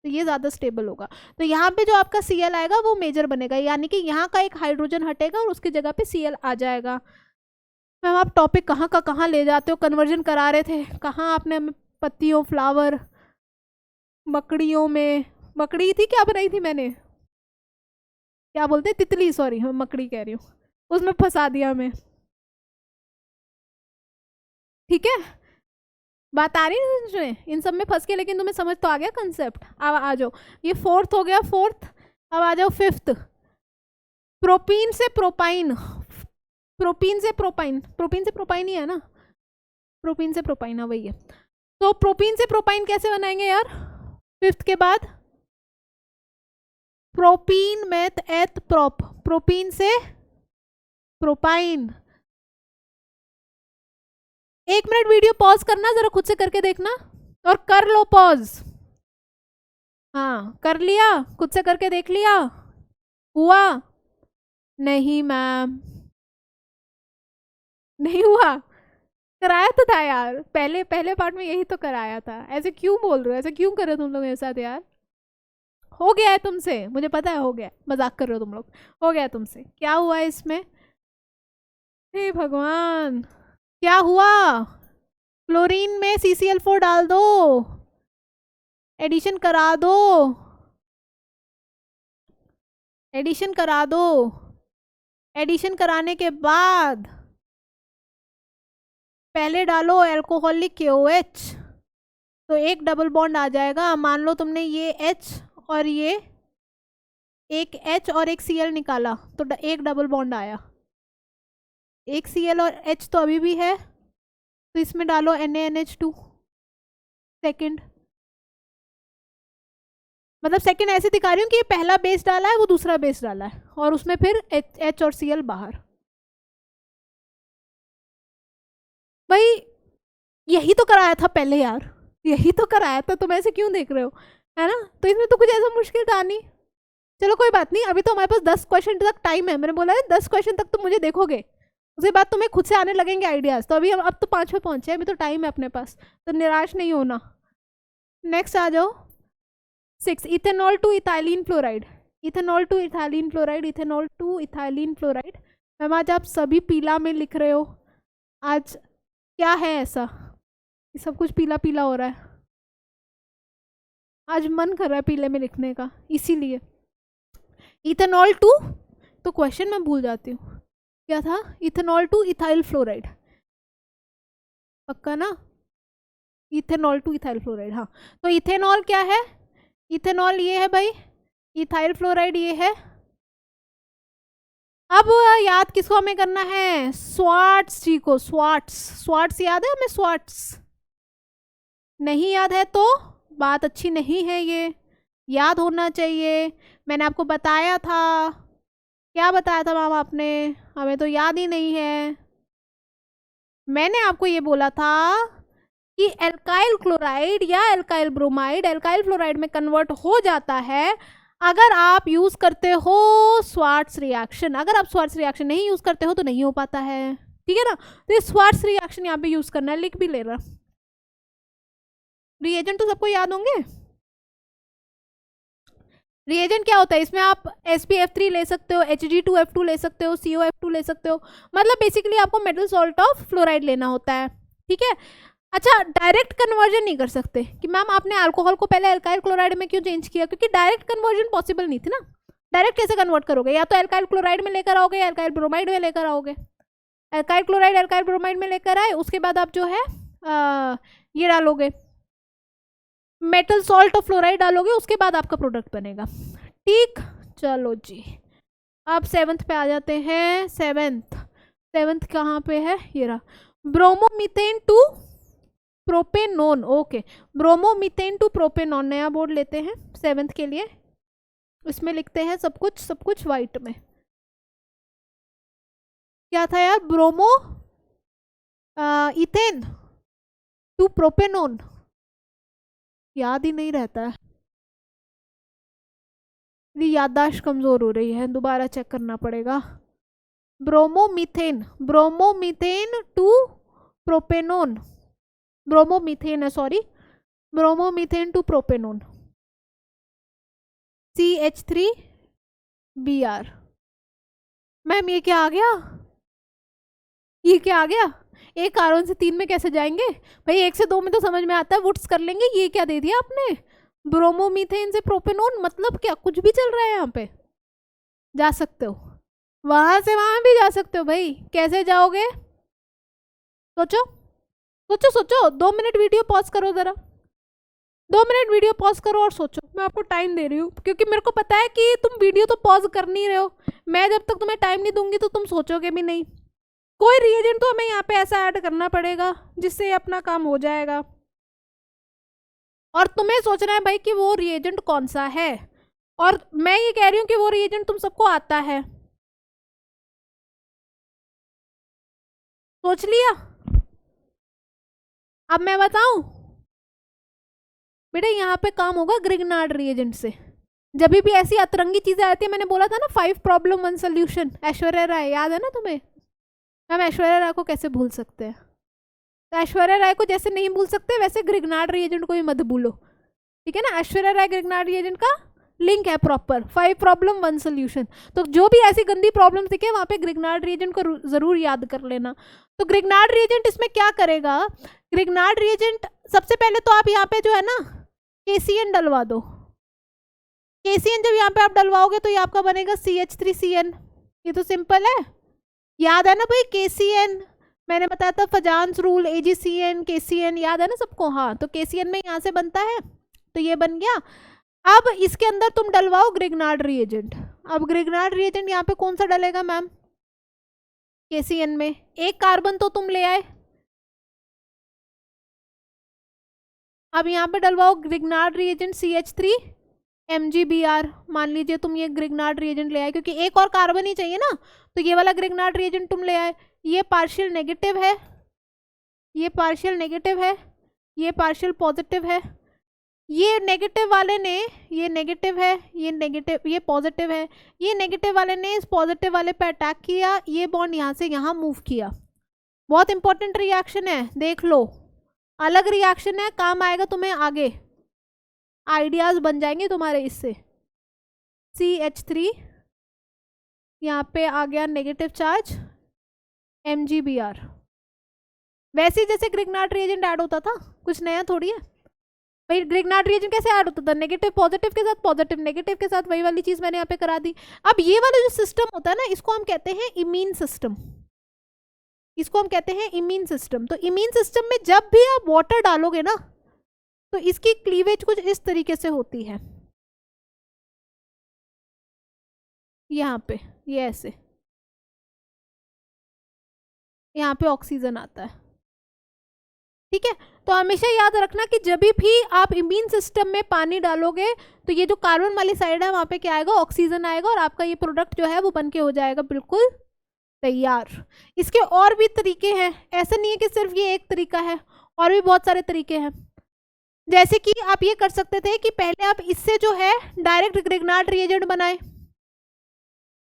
तो ये ज्यादा स्टेबल होगा। तो यहाँ पे जो आपका Cl आएगा वो मेजर बनेगा, यानी कि यहाँ का एक हाइड्रोजन हटेगा और उसकी जगह पे Cl आ जाएगा। मैम आप टॉपिक कहाँ का कहाँ ले जाते हो, कन्वर्जन करा रहे थे, कहाँ आपने हमें पत्तियों, फ्लावर, मकड़ियों में, मकड़ी थी क्या बनाई थी मैंने, क्या बोलते हैं, तितली, सॉरी मैं मकड़ी कह रही हूँ, उसमें फंसा दिया हमें। ठीक है, बात आ रही है समझ में? इन सब में फंस के, लेकिन तुम्हें समझ तो आ गया कंसेप्ट। अब आ जाओ, ये फोर्थ हो गया, फोर्थ। अब आ जाओ फिफ्थ। प्रोपीन से प्रोपाइन, प्रोपीन से प्रोपाइन, प्रोपीन से प्रोपाइन ही है ना, प्रोपीन से प्रोपाइन, हाँ वही है। तो प्रोपीन से प्रोपाइन कैसे बनाएंगे यार? फिफ्थ के बाद propene meth eth prop, propene से प्रोपाइन। 1 मिनट वीडियो पॉज करना, जरा खुद से करके देखना, और कर लो पॉज। हाँ कर लिया, खुद से करके देख लिया, हुआ? नहीं मैम, नहीं हुआ। कराया तो था यार, पहले पहले पार्ट में यही तो कराया था। ऐसे क्यों बोल रहे हो, ऐसे क्यों कर रहे हो तुम लोग मेरे साथ यार? हो गया है तुमसे, मुझे पता है हो गया, मजाक कर रहे हो तुम लोग। हो गया तुमसे, क्या हुआ है इसमें? हे भगवान, क्या हुआ? क्लोरीन में CCl4 डाल दो, एडिशन करा दो, एडिशन करा दो। एडिशन कराने के बाद पहले डालो अल्कोहलिक KOH, तो एक डबल बॉन्ड आ जाएगा। मान लो तुमने ये H और ये एक H और एक Cl निकाला, तो एक डबल बॉन्ड आया। एक Cl और H तो अभी भी है, तो इसमें डालो NaNH2 सेकंड। मतलब सेकंड ऐसे दिखा रही हूँ कि ये पहला बेस डाला है, वो दूसरा बेस डाला है, और उसमें फिर H और Cl बाहर। भाई यही तो कराया था पहले यार, यही तो कराया था, तुम ऐसे क्यों देख रहे हो, है ना? तो इसमें तो कुछ ऐसा मुश्किल था नहीं। चलो कोई बात नहीं, अभी तो हमारे पास 10 क्वेश्चन तक टाइम है। मैंने बोला है 10 क्वेश्चन तक तुम मुझे देखोगे, उसके बाद तुम्हें खुद से आने लगेंगे आइडियाज। तो अभी हम अब तो 5 पे पहुंचे, अभी तो टाइम है अपने पास, तो निराश नहीं होना। नेक्स्ट आ जाओ 6, ethanol to ethylene fluoride, ethanol to ethylene fluoride, ethanol to ethylene fluoride. Ma'am आज आप सभी पीला में लिख रहे हो, आज क्या है ऐसा कि सब कुछ पीला पीला हो रहा है? आज मन कर रहा है पीले में लिखने का, इसीलिए। इथेनॉल टू, तो क्वेश्चन मैं भूल जाती हूँ, क्या था? इथेनॉल टू इथाइल फ्लोराइड, पक्का ना? इथेनॉल टू इथाइल फ्लोराइड, हाँ। तो इथेनॉल क्या है? इथेनॉल ये है भाई, इथाइल फ्लोराइड ये है। अब याद किसको हमें करना है? स्वार्ट्स जी को। स्वार्ट्स, स्वार्ट्स याद है हमें? स्वार्ट्स नहीं याद है तो बात अच्छी नहीं है, ये याद होना चाहिए। मैंने आपको बताया था, क्या बताया था मैम आपने? हमें तो याद ही नहीं है। मैंने आपको ये बोला था कि एल्काइल क्लोराइड या एल्काइल ब्रोमाइड एल्काइल फ्लोराइड में कन्वर्ट हो जाता है अगर आप यूज करते हो स्वार्ट्स रिएक्शन। अगर आप स्वार्ट्स रिएक्शन नहीं यूज करते हो तो नहीं हो पाता है, ठीक है ना? तो ये स्वार्ट्स रिएक्शन यहाँ पे यूज करना है, लिख भी ले रहा। रिएजेंट तो सबको याद होंगे। रिएजेंट क्या होता है? इसमें आप SpF3 ले सकते हो, Hg2F2 ले सकते हो, COF2 ले सकते हो। मतलब बेसिकली आपको मेटल सॉल्ट ऑफ फ्लोराइड लेना होता है, ठीक है? अच्छा, डायरेक्ट कन्वर्जन नहीं कर सकते कि मैम आपने अल्कोहल को पहले एल्काइल क्लोराइड में क्यों चेंज किया, क्योंकि डायरेक्ट कन्वर्जन पॉसिबल नहीं थी ना। डायरेक्ट कैसे कन्वर्ट करोगे? या तो एल्काइल क्लोराइड में लेकर आओगे या एल्काइल ब्रोमाइड में लेकर आओगे। एल्काइल क्लोराइड एल्काइल ब्रोमाइड में लेकर आए, उसके बाद आप जो है ये डालोगे, मेटल सॉल्ट ऑफ फ्लोराइड डालोगे, उसके बाद आपका प्रोडक्ट बनेगा, ठीक? चलो जी, अब 7th पे आ जाते हैं। 7th कहाँ पे है? ये रहा, bromomethane to propanone. Okay, bromomethane to propanone, नया बोर्ड लेते हैं 7th के लिए। इसमें लिखते हैं सब कुछ वाइट में। क्या था यार? ब्रोमो इथेन टू प्रोपेनोन, याद ही नहीं रहता है, याददाश्त कमजोर हो रही है, दोबारा चेक करना पड़ेगा। Bromomethane, bromomethane to propanone, bromomethane है, sorry, bromomethane to propanone, CH3Br। Ma'am ये क्या आ गया? ये क्या आ गया? एक कार्बन से 3 में कैसे जाएंगे भाई? 1 से 2 में तो समझ में आता है, वुड्स कर लेंगे। ये क्या दे दिया आपने? ब्रोमोमीथेन से प्रोपेनोन, मतलब क्या कुछ भी चल रहा है यहाँ पे? जा सकते हो, वहां से वहां भी जा सकते हो भाई, कैसे जाओगे? सोचो, सोचो सोचो, 2 मिनट वीडियो पॉज करो जरा, 2 मिनट वीडियो पॉज करो और सोचो। मैं आपको टाइम दे रही हूँ क्योंकि मेरे को पता है कि तुम वीडियो तो पॉज कर नहीं रहे हो। मैं जब तक तुम्हें टाइम नहीं दूंगी तो तुम सोचोगे भी नहीं। कोई रिएजेंट तो हमें यहाँ पे ऐसा ऐड करना पड़ेगा जिससे अपना काम हो जाएगा, और तुम्हें सोचना है भाई कि वो रिएजेंट कौन सा है। और मैं ये कह रही हूँ कि वो रिएजेंट तुम सबको आता है। सोच लिया? अब मैं बताऊं बेटा, यहाँ पे काम होगा ग्रिग्नार्ड रिएजेंट से। जब भी ऐसी अतरंगी चीजें आती है, मैंने बोला था ना 5 प्रॉब्लम 1 सोल्यूशन, ऐश्वर्या राय याद है ना तुम्हें? हम ऐश्वर्या राय को कैसे भूल सकते हैं? तो ऐश्वर्या राय को जैसे नहीं भूल सकते वैसे ग्रिग्नार्ड रिएजेंट को भी मत भूलो, ठीक है ना? ऐश्वर्या राय ग्रिग्नार्ड रिएजेंट का लिंक है प्रॉपर, 5 प्रॉब्लम 1 सोल्यूशन। तो जो भी ऐसी गंदी प्रॉब्लम दिखे वहां पे ग्रिग्नार्ड रिएजेंट को जरूर याद कर लेना। तो ग्रिग्नार्ड रिएजेंट इसमें क्या करेगा? ग्रिग्नार्ड रिएजेंट सबसे पहले तो आप यहाँ पे जो है ना KCN डलवा दो। KCN जब यहाँ पे आप डलवाओगे तो ये आपका बनेगा CH3CN। ये तो सिंपल है, याद है ना भाई? KCN मैंने बताया था, फजान्स रूल, AgCN KCN, याद है ना सबको? हाँ, तो KCN में यहाँ से बनता है, तो ये बन गया। अब इसके अंदर तुम डलवाओ ग्रिग्नार्ड रिएजेंट। अब ग्रिग्नार्ड रिएजेंट यहाँ पे कौन सा डलेगा मैम? KCN में एक कार्बन तो तुम ले आए। अब यहाँ पे डलवाओ ग्रिग्नार्ड रिएजेंट CH3 MgBr। मान लीजिए तुम ये ग्रिग्नार्ड रिएजेंट ले आए, क्योंकि एक और कार्बन ही चाहिए ना, तो ये वाला ग्रिग्नार्ड रिएजेंट तुम ले आए। ये पार्शियल नेगेटिव है, ये पार्शियल नेगेटिव है, ये पार्शियल पॉजिटिव है। ये नेगेटिव वाले ने, ये नेगेटिव है, ये नेगेटिव, ये पॉजिटिव है, ये नेगेटिव वाले ने इस पॉजिटिव वाले पे अटैक किया, ये बॉन्ड यहाँ से यहाँ मूव किया। बहुत इंपॉर्टेंट रिएक्शन है, देख लो, अलग रिएक्शन है, काम आएगा तुम्हें आगे, आइडियाज बन जाएंगे तुम्हारे इससे। CH3 यहाँ पे आ गया नेगेटिव चार्ज MgBr। वैसे ही जैसे ग्रिग्नार्ड रिएजेंट ऐड होता था, कुछ नया थोड़ी है भाई। ग्रिग्नार्ड रिएजेंट कैसे ऐड होता था? नेगेटिव पॉजिटिव के साथ, पॉजिटिव नेगेटिव के साथ, वही वाली चीज मैंने यहाँ पे करा दी। अब ये वाला जो सिस्टम होता है ना, इसको हम कहते हैं इम्यून सिस्टम, इसको हम कहते हैं इम्यून सिस्टम। तो इम्यून सिस्टम में जब भी आप वाटर डालोगे ना, तो इसकी क्लीवेज कुछ इस तरीके से होती है, यहाँ पे ये ऐसे, यहाँ पे ऑक्सीजन आता है, ठीक है? तो हमेशा याद रखना कि जब भी आप इम्यून सिस्टम में पानी डालोगे तो ये जो कार्बन वाली साइड है वहां पे क्या आएगा? ऑक्सीजन आएगा, और आपका ये प्रोडक्ट जो है वो बन के हो जाएगा बिल्कुल तैयार। इसके और भी तरीके हैं, ऐसा नहीं है कि सिर्फ ये एक तरीका है, और भी बहुत सारे तरीके हैं। जैसे कि आप ये कर सकते थे कि पहले आप इससे जो है डायरेक्ट ग्रिग्नार्ड रिएजेंट बनाए,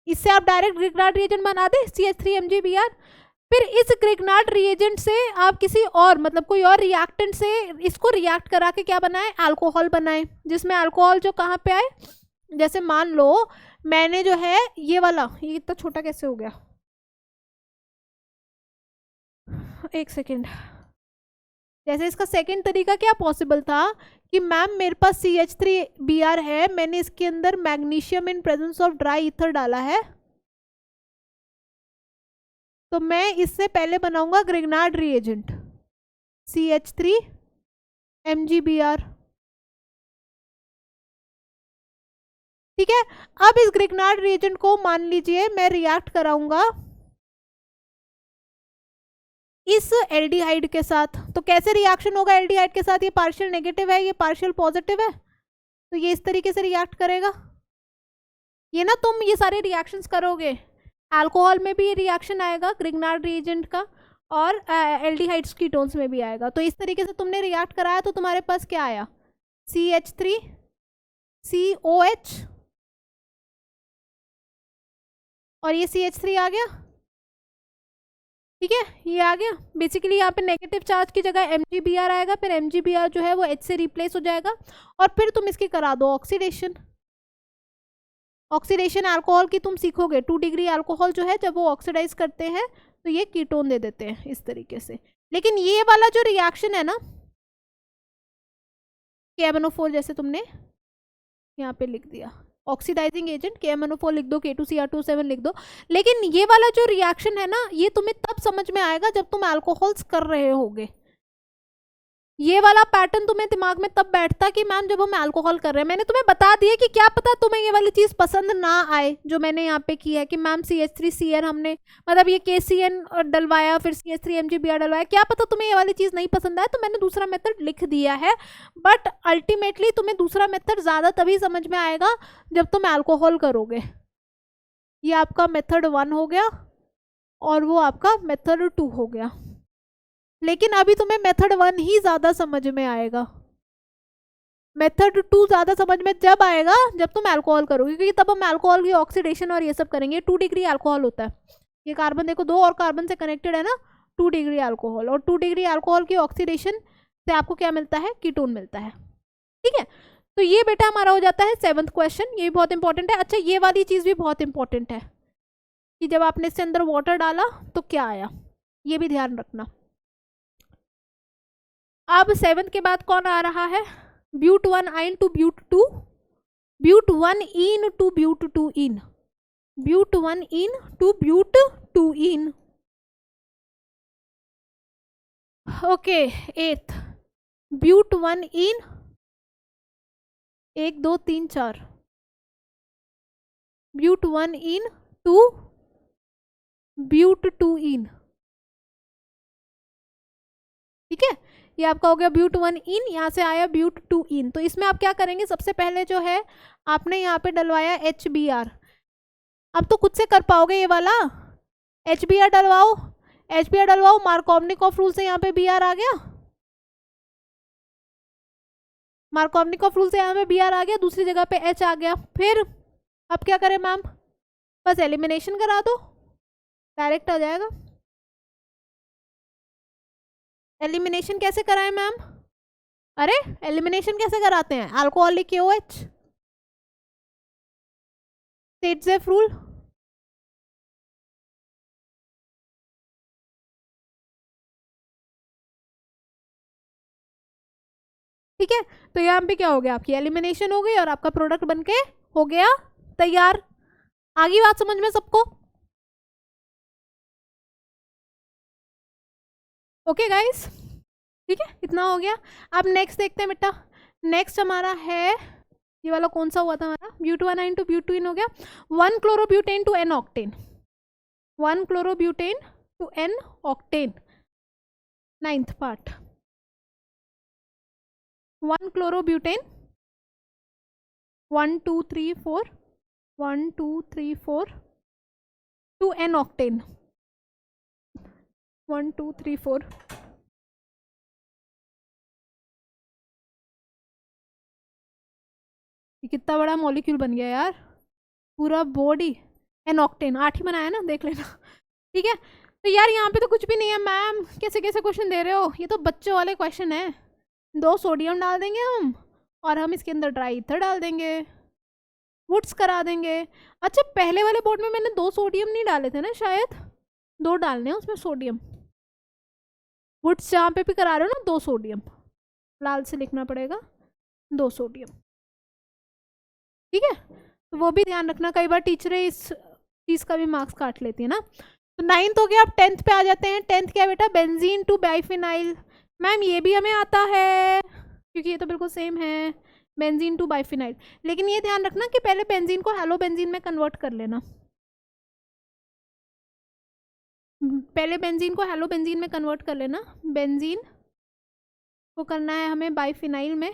इससे आप डायरेक्ट ग्रिग्नार्ड रिएजेंट बना दे CH3 MgBr। फिर इस ग्रिग्नार्ड रिएजेंट से आप किसी और, मतलब कोई और रिएक्टेंट से इसको रिएक्ट करा के क्या बनाए? अल्कोहल बनाए, जिसमें अल्कोहल जो कहाँ पे आए? जैसे मान लो मैंने जो है ये वाला, ये इतना छोटा कैसे हो गया? एक सेकेंड। जैसे इसका सेकंड तरीका क्या पॉसिबल था कि मैम मेरे पास CH3Br है, मैंने इसके अंदर magnesium in presence of dry ether डाला है, तो मैं इससे पहले बनाऊंगा ग्रिग्नार्ड रिएजेंट CH3 MgBr, ठीक है? अब इस ग्रिग्नार्ड रिएजेंट को मान लीजिए मैं रिएक्ट कराऊंगा इस एल्डिहाइड के साथ। तो कैसे रिएक्शन होगा एल्डिहाइड के साथ? ये पार्शियल नेगेटिव है, ये पार्शियल पॉजिटिव है, तो ये इस तरीके से रिएक्ट करेगा। ये ना तुम ये सारे रिएक्शंस करोगे, अल्कोहल में भी ये रिएक्शन आएगा ग्रिग्नार्ड रिएजेंट का, और एल्डिहाइड्स कीटोन्स में भी आएगा। तो इस तरीके से तुमने रिएक्ट कराया तो तुम्हारे पास क्या आया? CH3 COH, और ये CH3 आ गया, ठीक है? ये आ गया। बेसिकली यहाँ पे नेगेटिव चार्ज की जगह MgBr आएगा, फिर MgBr जो है वो H से रिप्लेस हो जाएगा, और फिर तुम इसकी करा दो ऑक्सीडेशन। ऑक्सीडेशन अल्कोहल की तुम सीखोगे, 2 डिग्री अल्कोहल जो है जब वो ऑक्सीडाइज करते हैं तो ये कीटोन दे देते हैं इस तरीके से। लेकिन ये वाला जो रिएक्शन है ना, KMnO4 जैसे तुमने यहाँ पे लिख दिया, ऑक्सीडाइजिंग एजेंट KMnO4 लिख दो, K2Cr2O7 लिख दो, लेकिन ये वाला जो रिएक्शन है ना, ये तुम्हें तब समझ में आएगा जब तुम अल्कोहल्स कर रहे होगे। ये वाला पैटर्न तुम्हें दिमाग में तब बैठता कि मैम जब हम अल्कोहल कर रहे हैं। मैंने तुम्हें बता दिया कि क्या पता तुम्हें ये वाली चीज़ पसंद ना आए जो मैंने यहाँ पे की है कि मैम CH3Cn हमने मतलब ये KCN डलवाया फिर CH3MgBr डलवाया, क्या पता तुम्हें ये वाली चीज़ नहीं पसंद आए, तो मैंने दूसरा मेथड लिख दिया है। बट अल्टीमेटली तुम्हें दूसरा मेथड ज़्यादा तभी समझ में आएगा जब तुम अल्कोहल करोगे। ये आपका मेथड 1 हो गया और वो आपका मेथड 2 हो गया। लेकिन अभी तुम्हें मेथड 1 ही ज़्यादा समझ में आएगा, मेथड 2 ज़्यादा समझ में जब आएगा जब तुम अल्कोहल करोगे, क्योंकि तब हम अल्कोहल की ऑक्सीडेशन और ये सब करेंगे। 2 डिग्री अल्कोहल होता है, ये कार्बन देखो 2 और कार्बन से कनेक्टेड है ना, 2 डिग्री अल्कोहल, और 2 डिग्री अल्कोहल की ऑक्सीडेशन से आपको क्या मिलता है, कीटोन मिलता है। ठीक है, तो ये बेटा हमारा हो जाता है 7th क्वेश्चन, ये भी बहुत इंपॉर्टेंट है। अच्छा, ये वाली चीज़ भी बहुत इंपॉर्टेंट है कि जब आपने इसके अंदर वाटर डाला तो क्या आया, ये भी ध्यान रखना। अब 7th के बाद कौन आ रहा है, but 1 yne to but 2, but 1 yne to but 2 yne, but 1 yne to but 2 yne. Okay, 8th but 1 yne 1 2 3 4, but 1 yne to but 2 yne. ठीक है, ये आपका हो गया ब्यूट 1 इन, यहाँ से आया ब्यूट 2 इन। तो इसमें आप क्या करेंगे, सबसे पहले जो है आपने यहाँ पे डलवाया HBr। अब तो खुद से कर पाओगे ये वाला, HBr डलवाओ, HBr डलवाओ, मार्कोवनिकॉफ रूल से यहाँ पे Br आ गया, मार्कोवनिकॉफ रूल से यहाँ पे Br आ गया, दूसरी जगह पे H आ गया। फिर अब क्या करें मैम, बस एलिमिनेशन करा दो, डायरेक्ट आ जाएगा। एलिमिनेशन कैसे कराएं मैम, अरे एलिमिनेशन कैसे कराते हैं, अल्कोहलिक KOH, सेटजेफ रूल। ठीक है, तो यहाँ पे क्या हो गया, आपकी एलिमिनेशन हो गई और आपका प्रोडक्ट बनके हो गया तैयार। आगे बात समझ में सबको, ओके गाइस, ठीक है, इतना हो गया। अब नेक्स्ट देखते हैं बेटा, नेक्स्ट हमारा है ये वाला कौन सा हुआ था हमारा, ब्यूट 1 आइन टू ब्यूट 2 इन हो गया, 1 chlorobutane to N octane, 1 chlorobutane to N octane, 9th part, 1 chlorobutane 1 2 3 4 1 2 3 4 to N octane, 1 2 3 4। ये कितना बड़ा मॉलिक्यूल बन गया यार, पूरा बॉडी N ऑक्टेन, 8 ही बनाया ना, देख लेना। ठीक है, तो यार यहाँ पे तो कुछ भी नहीं है मैम, कैसे कैसे क्वेश्चन दे रहे हो, ये तो बच्चों वाले क्वेश्चन है। 2 सोडियम डाल देंगे हम और हम इसके अंदर ड्राई ईथर डाल देंगे, वुड्स करा देंगे। अच्छा, पहले वाले बोर्ड में मैंने 2 सोडियम नहीं डाले थे ना, शायद 2 डालने हैं उसमें सोडियम, वुड्स जहाँ पे भी करा रहे हो ना 2 सोडियम, लाल से लिखना पड़ेगा 2 सोडियम। ठीक है, तो वो भी ध्यान रखना, कई बार टीचरें इस चीज़ का भी मार्क्स काट लेती है ना। तो 9th हो गया, अब 10th पे आ जाते हैं। 10th क्या है बेटा, बेंजीन टू बाइफिनाइल। मैम ये भी हमें आता है क्योंकि ये तो बिल्कुल सेम है, बेंजीन टू बाइफिनाइल। लेकिन ये ध्यान रखना कि पहले बेंजीन को हेलो बेंजीन में कन्वर्ट कर लेना, पहले बेंजीन को हेलो बेंजीन में कन्वर्ट कर लेना। बेंजीन को करना है हमें बाइफिनाइल में,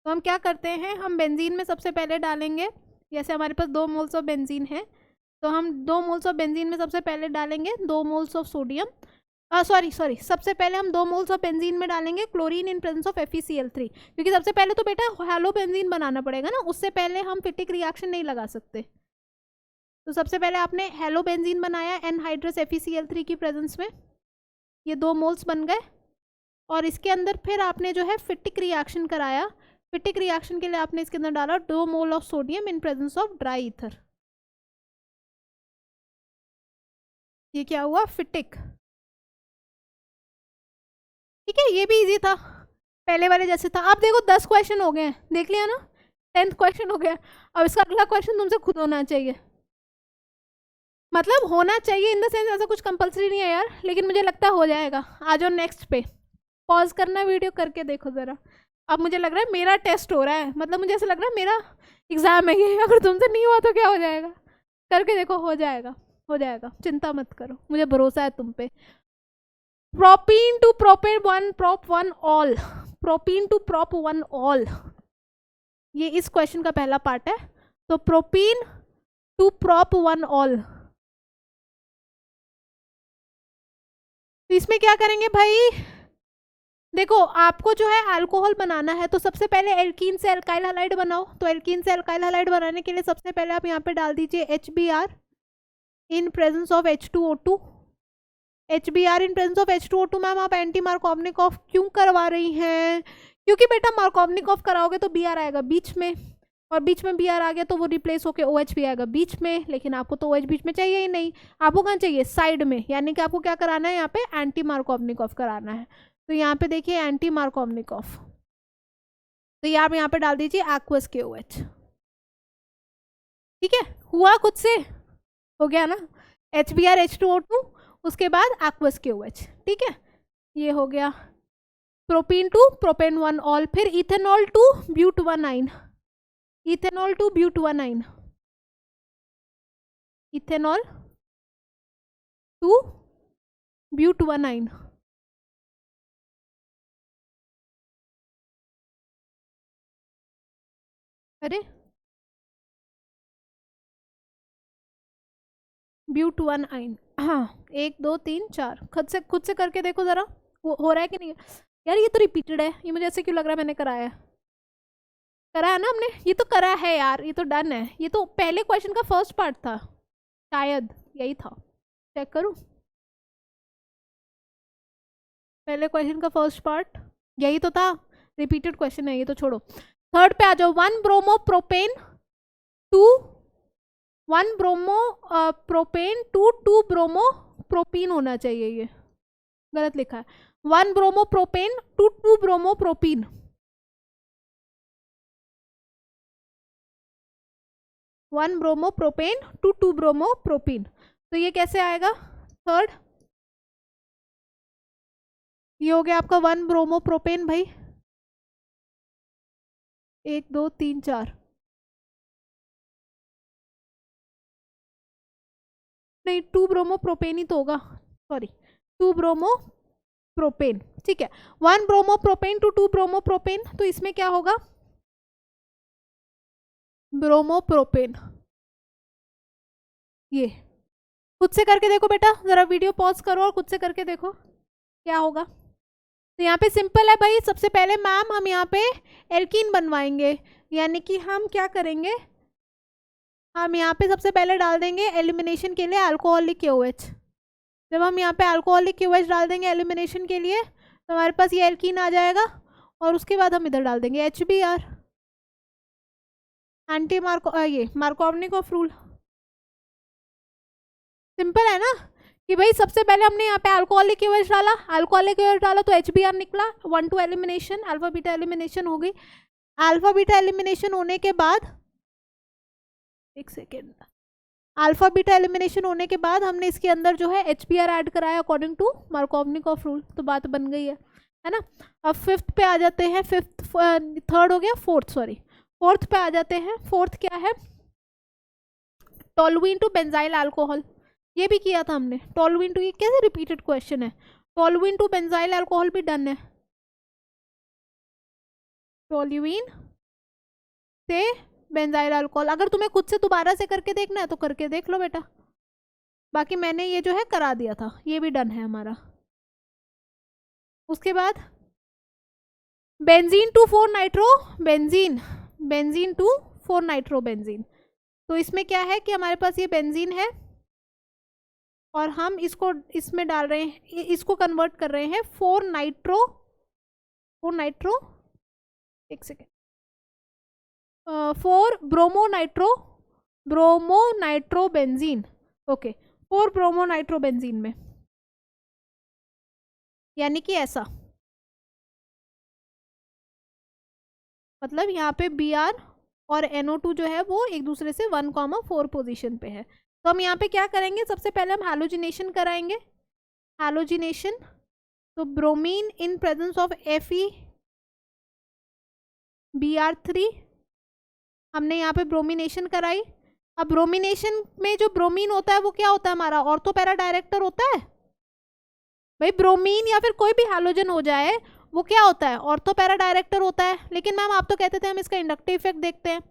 तो हम क्या करते हैं, हम बेंजीन में सबसे पहले डालेंगे, जैसे हमारे पास 2 मोल्स ऑफ बेंजीन है, तो हम 2 मोल्स ऑफ बेंजीन में सबसे पहले डालेंगे 2 मोल्स ऑफ सोडियम, सॉरी सबसे पहले हम 2 मोल्स ऑफ बेंजीन में डालेंगे chlorine in presence of FeCl3, क्योंकि सबसे पहले तो बेटा हेलो बेंजीन बनाना पड़ेगा ना, उससे पहले हम फिटिक रिएक्शन नहीं लगा सकते। तो सबसे पहले आपने हेलो बेंजीन बनाया एनहाइड्रस FeCl3 की प्रेजेंस में, ये 2 मोल्स बन गए, और इसके अंदर फिर आपने जो है फिटिक रिएक्शन कराया। फिटिक रिएक्शन के लिए आपने इसके अंदर डाला 2 mole of sodium in presence of dry ether. ये क्या हुआ, फिटिक। ठीक है, ये भी इजी था, पहले वाले जैसे था। अब देखो 10 क्वेश्चन हो गए हैं, देख लिया ना, 10th क्वेश्चन हो गया। अब इसका अगला क्वेश्चन तुमसे खुद होना चाहिए, मतलब होना चाहिए इन द सेंस ऐसा कुछ कंपलसरी नहीं है यार, लेकिन मुझे लगता है हो जाएगा। आ जाओ नेक्स्ट पे, पॉज करना वीडियो, करके देखो ज़रा। अब मुझे लग रहा है मेरा टेस्ट हो रहा है, मतलब मुझे ऐसा लग रहा है मेरा एग्ज़ाम है ये, अगर तुमसे नहीं हुआ तो क्या हो जाएगा। करके देखो, हो जाएगा हो जाएगा, चिंता मत करो, मुझे भरोसा है तुम पे। Propene to propane one prop one ol, propene to prop one ol, ये इस क्वेश्चन का पहला पार्ट है। तो propene to prop one ol, तो इसमें क्या करेंगे भाई, देखो आपको जो है अल्कोहल बनाना है, तो सबसे पहले एल्कीन से अल्काइल हैलाइड बनाओ। तो एल्कीन से अल्काइल हैलाइड बनाने के लिए सबसे पहले आप यहाँ पे डाल दीजिए HBr in presence of H2O2। HBr in presence of H2O2 ma'am आप एंटी मार्कोवनिकॉफ क्यों करवा रही हैं? क्योंकि बेटा मार्कोवनिकॉफ कराओगे तो Br आएगा बीच में, और बीच में Br आ गया तो वो रिप्लेस होके OH भी आएगा बीच में, लेकिन आपको तो OH बीच में चाहिए ही नहीं, आपको कहाँ चाहिए, साइड में। यानी कि आपको क्या कराना है, यहाँ पे एंटी मार्कोवनिकॉफ कराना है। तो यहाँ पे देखिए एंटी मार्कोवनिकॉफ, तो ये आप यहाँ पे डाल दीजिए एक्वस KOH। ठीक है, हुआ खुद से, हो गया ना, HBr H2O2, उसके बाद एक्वस KOH। ठीक है, ये हो गया propene to propane one ol, फिर इथेनॉल टू ब्यूटवानाइन, इथेनॉल टू ब्यूटवानाइन, इथेनॉल टू ब्यूटवानाइन, अरे ब्यूटवानाइन, हाँ 1 2 3 4, खुद से करके देखो जरा, हो रहा है कि नहीं। यार ये तो रिपीटेड है, ये मुझे ऐसे क्यों लग रहा है मैंने कराया है, करा है ना हमने, ये तो करा है यार, ये तो डन है, ये तो पहले क्वेश्चन का फर्स्ट पार्ट था, शायद यही था, चेक करूं, पहले क्वेश्चन का फर्स्ट पार्ट यही तो था, रिपीटेड क्वेश्चन है ये तो, छोड़ो। थर्ड पे आ जाओ, 1 bromo propane two 1 bromo propane two 2 bromo propene होना चाहिए, ये गलत लिखा है, 1 bromo propane two 2 bromo propene, 1 bromo propane two 2 bromo propene. तो ये कैसे आएगा, थर्ड, ये हो गया आपका 1 ब्रोमो प्रोपेन भाई, 1 2 3 4, नहीं 2 ब्रोमो प्रोपेन ही तो होगा, सॉरी 2 ब्रोमो प्रोपेन। ठीक है, 1 bromo propane two 2 bromo propane, तो इसमें क्या होगा, ब्रोमो प्रोपेन। ये खुद से करके देखो बेटा, जरा वीडियो पॉज करो और खुद से करके देखो क्या होगा। तो यहाँ पे सिंपल है भाई, सबसे पहले मैम हम यहाँ पे एल्कीन बनवाएंगे, यानी कि हम क्या करेंगे, हम यहाँ पे सबसे पहले डाल देंगे एलिमिनेशन के लिए अल्कोहलिक KOH। जब हम यहाँ पे अल्कोहलिक KOH डाल देंगे एलिमिनेशन के लिए, तो हमारे पास ये एल्कीन आ जाएगा, और उसके बाद हम इधर डाल देंगे HBr, anti Markovnikov rule. Simple है ना, कि भाई सबसे पहले हमने यहाँ पे अल्कोहलिक KOH डाला, अल्कोहलिक KOH डाला तो HBr निकला, 1 2 एलिमिनेशन, अल्फा बीटा एलिमिनेशन हो गई। अल्फा बीटा एलिमिनेशन होने के बाद, एक सेकेंड, अल्फा बीटा एलिमिनेशन होने के बाद हमने इसके अंदर जो है HBr ऐड कराया अकॉर्डिंग टू मार्कोवनिकॉफ रूल, तो बात बन गई है ना। अब फिफ्थ पे आ जाते हैं, थर्ड हो गया, फोर्थ पे आ जाते हैं। फोर्थ क्या है, टोलुइन टू बेंजाइल अल्कोहल, ये भी किया था हमने, टोलुइन टू, ये कैसे रिपीटेड क्वेश्चन है, टोलुइन टू बेंजाइल अल्कोहल भी डन है, टोलुइन से बेंजाइल अल्कोहल। अगर तुम्हें खुद से दोबारा से करके देखना है तो करके देख लो बेटा, बाकी मैंने ये जो है करा दिया था, ये भी डन है हमारा। उसके बाद benzene to 4 nitro benzene, benzene to 4 nitro benzene. तो इसमें क्या है कि हमारे पास ये बेंजीन है, और हम इसको इसमें डाल रहे हैं, इसको कन्वर्ट कर रहे हैं 4 नाइट्रो, एक second, 4 bromo nitro benzene, okay 4 bromo nitro benzene में, यानी कि ऐसा, मतलब यहाँ पे Br और NO2 जो है वो एक दूसरे से 1,4 पोजीशन पे है। तो हम यहाँ पे क्या करेंगे, सबसे पहले हम हैलोजिनेशन कराएंगे। हैलोजिनेशन, तो bromine in presence of FeBr3 हमने यहाँ पे ब्रोमिनेशन कराई। अब ब्रोमिनेशन में जो ब्रोमीन होता है वो क्या होता है, हमारा ऑर्थो पैरा डायरेक्टर होता है। भाई ब्रोमीन या फिर कोई भी हैलोजन हो जाए वो क्या होता है, ऑर्थो पैरा डायरेक्टर होता है। लेकिन मैम आप तो कहते थे हम इसका इंडक्टिव इफेक्ट देखते हैं,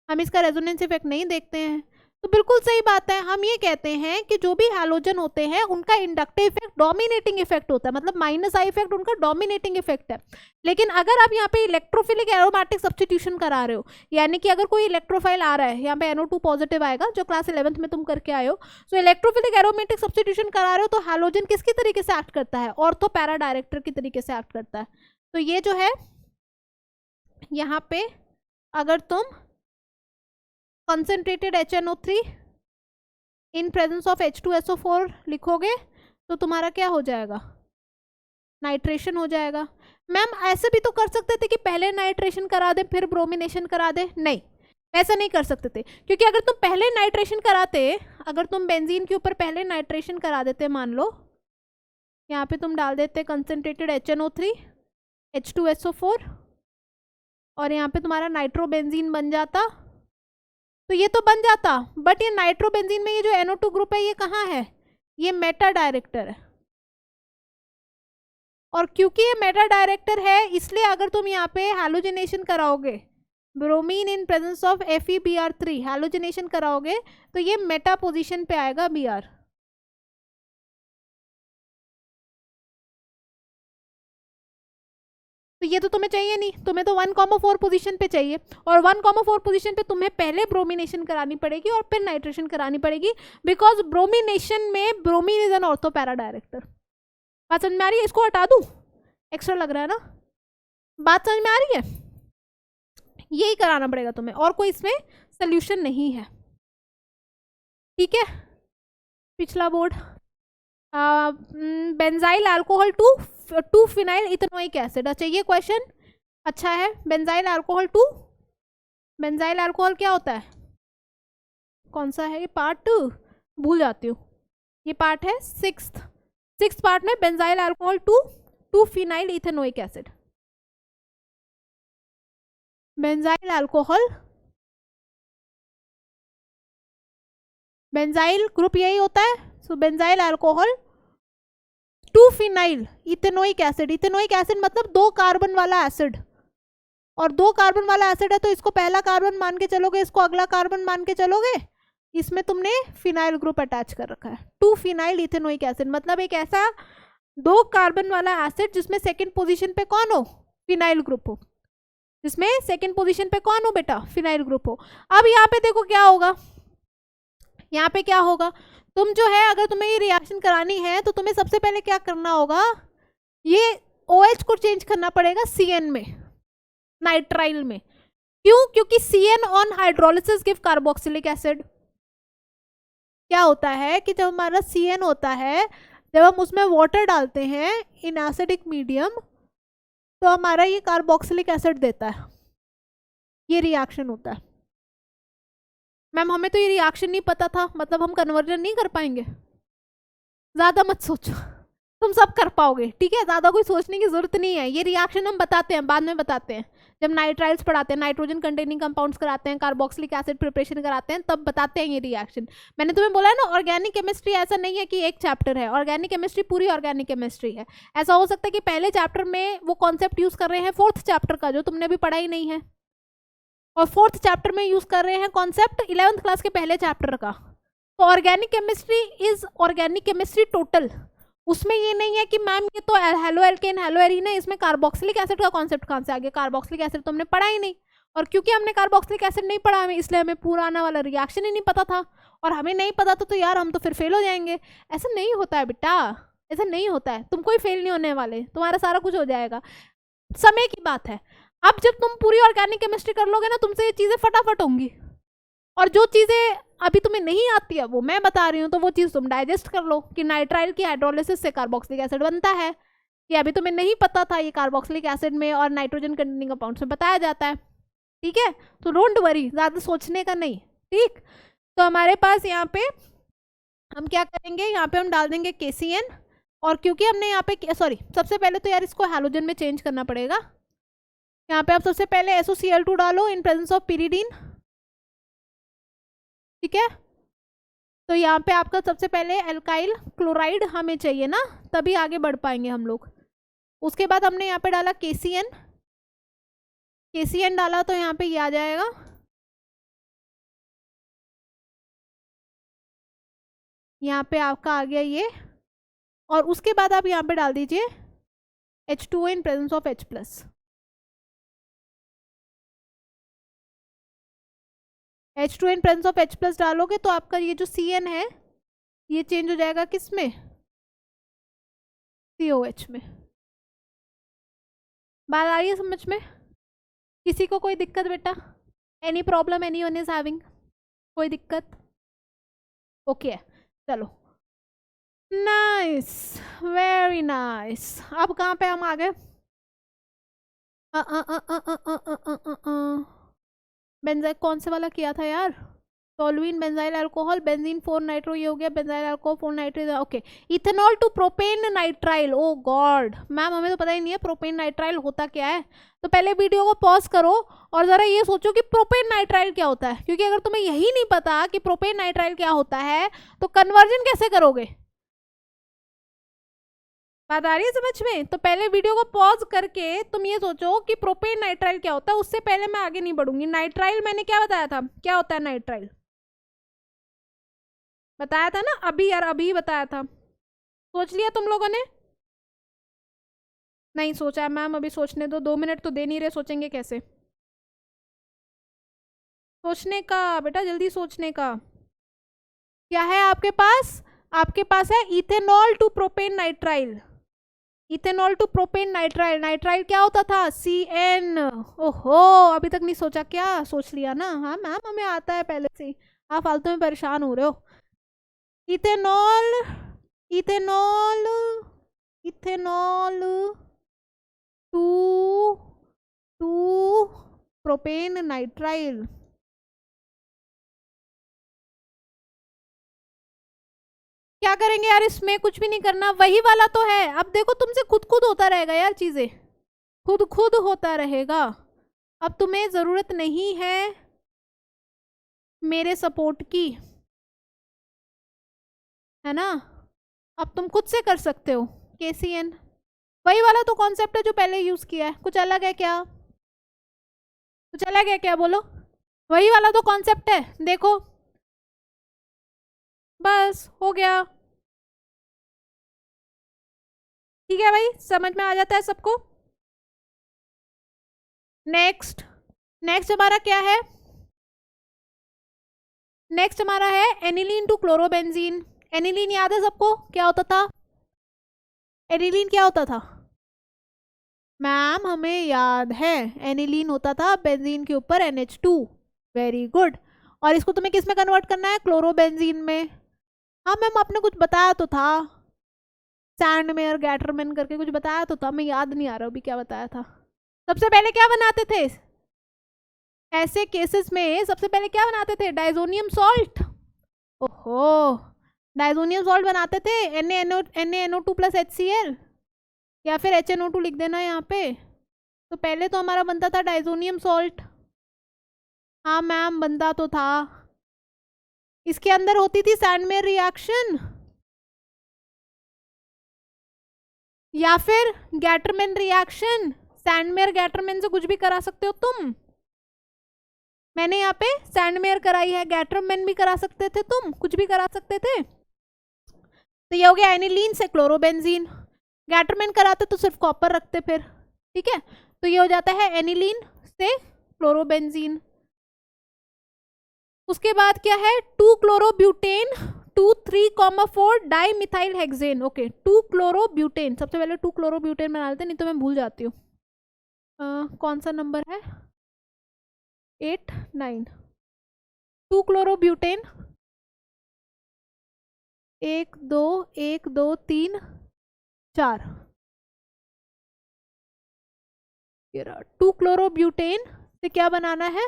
हम इसका रेजोनेंस इफेक्ट नहीं देखते हैं। तो बिल्कुल सही बात है, हम ये कहते हैं कि जो भी हैलोजन होते हैं उनका इंडक्टिव इफेक्ट डोमिनेटिंग इफेक्ट होता है, मतलब -I इफेक्ट उनका डोमिनेटिंग इफेक्ट है। लेकिन अगर आप यहाँ पे इलेक्ट्रोफिलिक एरोमेटिक सब्स्टिट्यूशन करा रहे हो, यानी कि अगर कोई इलेक्ट्रोफाइल आ रहा है, यहाँ पे NO2 पॉजिटिव आएगा जो क्लास 11th में तुम करके आए हो, तो इलेक्ट्रोफिलिक एरोमेटिक सब्स्टिट्यूशन करा रहे हो तो हैलोजन किसकी तरीके से एक्ट करता है, ऑर्थो पैरा डायरेक्टर की तरीके से एक्ट करता है। तो ये जो है यहाँ पे अगर तुम concentrated HNO3 in presence of H2SO4 लिखोगे तो तुम्हारा क्या हो जाएगा, नाइट्रेशन हो जाएगा। मैम ऐसे भी तो कर सकते थे कि पहले नाइट्रेशन करा दे फिर ब्रोमिनेशन करा दे, नहीं ऐसा नहीं कर सकते थे, क्योंकि अगर तुम पहले नाइट्रेशन कराते, अगर तुम बेंजीन के ऊपर पहले नाइट्रेशन करा देते, मान लो यहाँ पे तुम डाल देते कंसंट्रेटेड HNO3 H2SO4 और यहाँ पे तुम्हारा नाइट्रोबेंजीन बन जाता, तो ये तो बन जाता, बट ये नाइट्रोबेंजीन में ये जो NO2 ग्रुप है ये कहाँ है, ये मेटा डायरेक्टर है। और क्योंकि ये मेटा डायरेक्टर है इसलिए अगर तुम यहाँ पे हैलोजिनेशन कराओगे, bromine in presence of FeBr3 halogenation कराओगे तो ये मेटा पोजीशन पे आएगा Br। तो ये तो तुम्हें चाहिए नहीं, तुम्हें तो 1,4 पोजीशन पे चाहिए, और 1,4 पोजीशन पे तुम्हें पहले ब्रोमिनेशन करानी पड़ेगी और फिर नाइट्रेशन करानी पड़ेगी, बिकॉज ब्रोमिनेशन में bromine is an ortho para director. बात समझ में आ रही है? इसको हटा दूं, एक्स्ट्रा लग रहा है ना, बात समझ में आ रही है? यही कराना पड़ेगा तुम्हें, और कोई इसमें सोल्यूशन नहीं है, ठीक है। पिछला board, benzyl alcohol 2 phenyl ethanoic acid. अच्छा ये क्वेश्चन अच्छा है, बेंजाइल अल्कोहल 2, बेंजाइल अल्कोहल क्या होता है, कौन सा है ये पार्ट, भूल जाती हूँ, ये पार्ट है सिक्स्थ पार्ट में benzyl alcohol 2 phenyl ethanoic acid. Benzyl alcohol, benzyl group यही होता है, so benzyl alcohol 2 phenyl ethanoic acid. Ethanoic acid मतलब 2 कार्बन वाला एसिड, और 2 कार्बन वाला एसिड है तो इसको पहला कार्बन मान के चलोगे, इसको अगला कार्बन मान के चलोगे, इसमें तुमने फिनाइल ग्रुप अटैच कर रखा है। 2 फिनाइल इथेनोइक एसिड मतलब एक ऐसा 2 कार्बन वाला एसिड जिसमें सेकंड पोजीशन पे कौन हो, फिनाइल ग्रुप हो, जिसमें सेकंड पोजीशन पे कौन हो बेटा, फिनाइल ग्रुप हो। अब यहाँ पे देखो क्या होगा, यहाँ पे क्या होगा, तुम जो है अगर तुम्हें ये रिएक्शन करानी है तो तुम्हें सबसे पहले क्या करना होगा, ये OH को चेंज करना पड़ेगा CN में, नाइट्राइल में। क्यों? क्योंकि CN on hydrolysis give carboxylic acid. क्या होता है कि जब हमारा CN होता है, जब हम उसमें वाटर डालते हैं इन एसिडिक मीडियम तो हमारा ये कार्बोक्सिलिक एसिड देता है, ये रिएक्शन होता है। मैम हमें तो ये रिएक्शन नहीं पता था, मतलब हम कन्वर्जन नहीं कर पाएंगे, ज़्यादा मत सोचो, तुम सब कर पाओगे, ठीक है, ज़्यादा कोई सोचने की जरूरत नहीं है। ये रिएक्शन हम बताते हैं, बाद में बताते हैं, जब नाइट्राइल्स पढ़ाते हैं, नाइट्रोजन कंटेनिंग कंपाउंड्स कराते हैं, कार्बोक्सिलिक एसिड प्रिपरेशन कराते हैं, तब बताते हैं ये रिएक्शन। मैंने तुम्हें बोला है ना, ऑर्गेनिक केमिस्ट्री ऐसा नहीं है कि एक चैप्टर है, ऑर्गेनिक केमिस्ट्री पूरी ऑर्गेनिक केमिस्ट्री है। ऐसा हो सकता है कि पहले चैप्टर में वो कॉन्सेप्ट यूज कर रहे हैं 4th चैप्टर का जो तुमने अभी पढ़ा ही नहीं है, और 4th चैप्टर में यूज कर रहे हैं कॉन्सेप्ट 11th क्लास के पहले चैप्टर का। तो organic chemistry is organic chemistry total, उसमें ये नहीं है कि मैम ये तो हेलो एल्केन हेलो एरीन है, इसमें कार्बोक्सिलिक एसिड का कॉन्सेप्ट कहाँ से आ गया, कार्बोक्सिलिक एसिड तो हमने पढ़ा ही नहीं, और क्योंकि हमने कार्बोक्सिलिक एसिड नहीं पढ़ा हमें, इसलिए हमें पूरा आने वाला रिएक्शन ही नहीं पता था, और हमें नहीं पता था तो यार हम तो फिर फेल हो जाएंगे। ऐसा नहीं होता है बेटा, ऐसा नहीं होता है, तुम कोई फेल नहीं होने वाले, तुम्हारा सारा कुछ हो जाएगा, समय की बात है। अब जब तुम पूरी ऑर्गेनिक केमिस्ट्री कर लोगे ना, तुमसे ये चीज़ें फटाफट होंगी, और जो चीज़ें अभी तुम्हें नहीं आती है वो मैं बता रही हूँ, तो वो चीज़ तुम डाइजेस्ट कर लो कि नाइट्राइल की हाइड्रोलिसिस से कार्बोक्सिलिक एसिड बनता है, ये अभी तुम्हें नहीं पता था, ये कार्बोक्सिलिक एसिड में और नाइट्रोजन कंटेनिंग कंपाउंड्स में बताया जाता है। ठीक है, तो डोंट वरी, ज़्यादा सोचने का नहीं। ठीक, तो हमारे पास यहाँ पे हम क्या करेंगे, यहाँ पे हम डाल देंगे KCN, और क्योंकि हमने यहाँ पे सॉरी, सबसे पहले तो यार इसको हैलोजन में चेंज करना पड़ेगा। यहाँ पे आप सबसे पहले SOCl2 डालो इन प्रेजेंस ऑफ पिरीडीन। ठीक है, तो यहाँ पे आपका सबसे पहले एल्काइल क्लोराइड हमें चाहिए ना, तभी आगे बढ़ पाएंगे हम लोग। उसके बाद हमने यहाँ पे डाला KCN, KCN डाला तो यहाँ पे ये आ जाएगा, यहाँ पे आपका आ गया ये, और उसके बाद आप यहाँ पे डाल दीजिए H2O in presence of H+। H2 in presence of H+ डालोगे तो आपका ये जो CN है ये चेंज हो जाएगा किस में, COH में। बात आ रही है समझ में? किसी को कोई दिक्कत बेटा? Any problem anyone is having? कोई दिक्कत? ओके, चलो, नाइस, वेरी नाइस। अब कहाँ पे हम आ गए? बेंजाइल कौन से वाला किया था यार? Toluene benzyl alcohol, benzene 4 nitro, ये हो गया benzyl alcohol 4 nitro, okay. Ethanol to propane nitrile, oh god ma'am हमें तो पता ही नहीं है प्रोपेन नाइट्राइल होता क्या है। तो पहले वीडियो को पॉज करो और जरा ये सोचो कि प्रोपेन नाइट्राइल क्या होता है, क्योंकि अगर तुम्हें यही नहीं पता कि प्रोपेन नाइट्राइल क्या होता है तो कन्वर्जन कैसे करोगे? बात आ रही है समझ में? तो पहले वीडियो को पॉज करके तुम ये सोचो कि प्रोपेन नाइट्राइल क्या होता है, उससे पहले मैं आगे नहीं बढ़ूंगी। नाइट्राइल मैंने क्या बताया था, क्या होता है नाइट्राइल? बताया था ना अभी यार, अभी बताया था। सोच लिया तुम लोगों ने? नहीं सोचा है मैम, अभी सोचने दो, 2 मिनट तो दे नहीं रहे, सोचेंगे कैसे? सोचने का बेटा, जल्दी सोचने का। क्या है आपके पास? आपके पास है ethanol to propane nitrile, ethanol to propane nitrile. Nitrile क्या होता था? CN। ओहो, अभी तक नहीं सोचा क्या? सोच लिया ना? हाँ मैम हमें आता है पहले से ही, आप फालतू में परेशान हो रहे हो। Ethanol, ethanol, ethanol to to propane nitrile. क्या करेंगे यार इसमें? कुछ भी नहीं करना, वही वाला तो है। अब देखो तुमसे खुद खुद होता रहेगा यार, चीजें खुद खुद होता रहेगा। अब तुम्हें जरूरत नहीं है मेरे सपोर्ट की, है ना? अब तुम खुद से कर सकते हो। KCN वही वाला तो कॉन्सेप्ट है जो पहले यूज किया है, कुछ अलग है क्या? कुछ अलग है क्या? बोलो। वही वाला तो कॉन्सेप्ट है, देखो बस हो गया। ठीक है भाई, समझ में आ जाता है सबको? नेक्स्ट, नेक्स्ट हमारा क्या है? नेक्स्ट हमारा है एनिलीन टू क्लोरोबेंजीन। एनिलीन याद है सबको क्या होता था? एनिलीन क्या होता था मैम? हमें याद है, एनिलीन होता था बेंजीन के ऊपर NH2। Very good. और इसको तुम्हें किस में कन्वर्ट करना है? क्लोरोबेंजीन में। हाँ मैम आपने कुछ बताया तो था, सैंडमेयर गैटरमैन करके कुछ बताया तो था, मैं याद नहीं आ रहा अभी क्या बताया था। सबसे पहले क्या बनाते थे ऐसे केसेस में? सबसे पहले क्या बनाते थे? Diazonium salt. ओहो, डाइजोनियम सॉल्ट बनाते थे, NaNO2 + HCl, या फिर HNO2 लिख देना यहाँ पे। तो पहले तो हमारा बनता था डाइजोनियम सॉल्ट। हाँ मैम बनता तो था। इसके अंदर होती थी सैंडमेयर रिएक्शन, या फिर गैटरमैन रिएक्शन। सैंडमेयर गैटरमैन से कुछ भी करा सकते हो तुम। मैंने यहाँ पे सैंडमेयर कराई है, गैटरमैन भी करा सकते थे तुम, कुछ भी करा सकते थे। तो ये हो गया एनिलीन से क्लोरोबेंजीन। गैटरमैन कराते तो सिर्फ कॉपर रखते फिर। ठीक है, तो ये हो जाता है एनिलीन से क्लोरोबेंजीन। उसके बाद क्या है? 2 chlorobutane 2,3,4 dimethyl hexane. Okay, 2 chlorobutane. सबसे पहले 2 क्लोरोब्यूटेन बना लेते, नहीं तो मैं भूल जाती हूँ। कौन सा नंबर है? 8, 9। 2 क्लोरोब्यूटेन, 1 2 1 2 3 4। 2 क्लोरोब्यूटेन तो क्या बनाना है,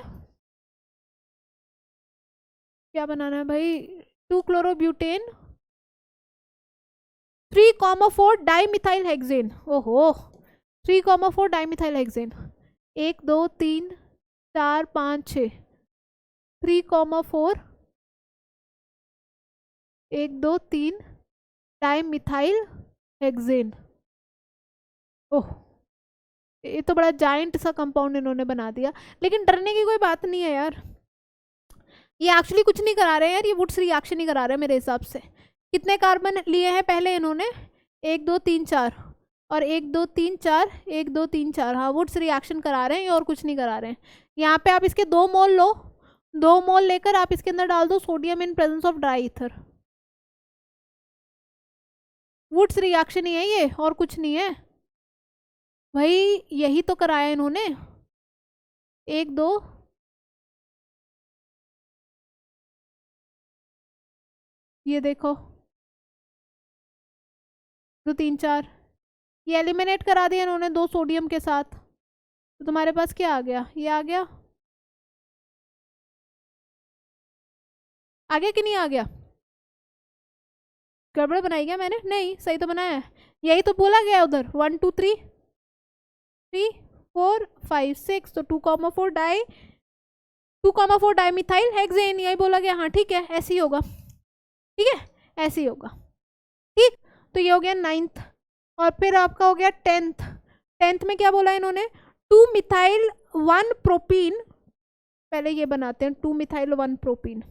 क्या बनाना है भाई, 2 क्लोरोब्यूटेन 3,4 डाईमिथाइल हेक्सेन। ओहो, 3,4 डाईमिथाइल हेक्सेन, 1 2 3 4 5 6, 3,4 1 2 3 डाईमिथाइल हेक्सेन। ओह, ये तो बड़ा जाइंट सा कंपाउंड इन्होंने बना दिया। लेकिन डरने की कोई बात नहीं है यार, ये एक्चुअली कुछ नहीं करा रहे हैं यार, ये वुड्स रिएक्शन ही करा रहे हैं मेरे हिसाब से। कितने कार्बन लिए हैं पहले इन्होंने, 1 2 3 4 और 1 2 3 4 1 2 3 4, हाँ वुड्स रिएक्शन करा रहे हैं और कुछ नहीं करा रहे हैं। यहाँ पे आप इसके 2 मोल लो, 2 मोल लेकर आप इसके अंदर डाल दो sodium in presence of dry ether. Wurtz reaction ही है ये और कुछ नहीं है भाई, यही तो कराया इन्होंने। 1 2 ये देखो, 2 3 4, ये एलिमिनेट करा दिया इन्होंने 2 सोडियम के साथ। तो तुम्हारे पास क्या आ गया, ये आ गया, आ गया कि नहीं आ गया, गड़बड़ बनाई क्या मैंने, नहीं सही तो बनाया है, यही तो बोला गया है उधर। 1 2 3 3 4 5 6, तो 2,4 डाईमिथाइल हेक्सेन, यही बोला गया। हाँ ठीक है, ऐसे ही होगा, ठीक है ऐसे ही होगा, ठीक। तो ये हो गया 9th, और फिर आपका हो गया 10th में क्या बोला इन्होंने, 2 मिथाइल 1 प्रोपीन। पहले ये बनाते हैं, 2 methyl 1 propene,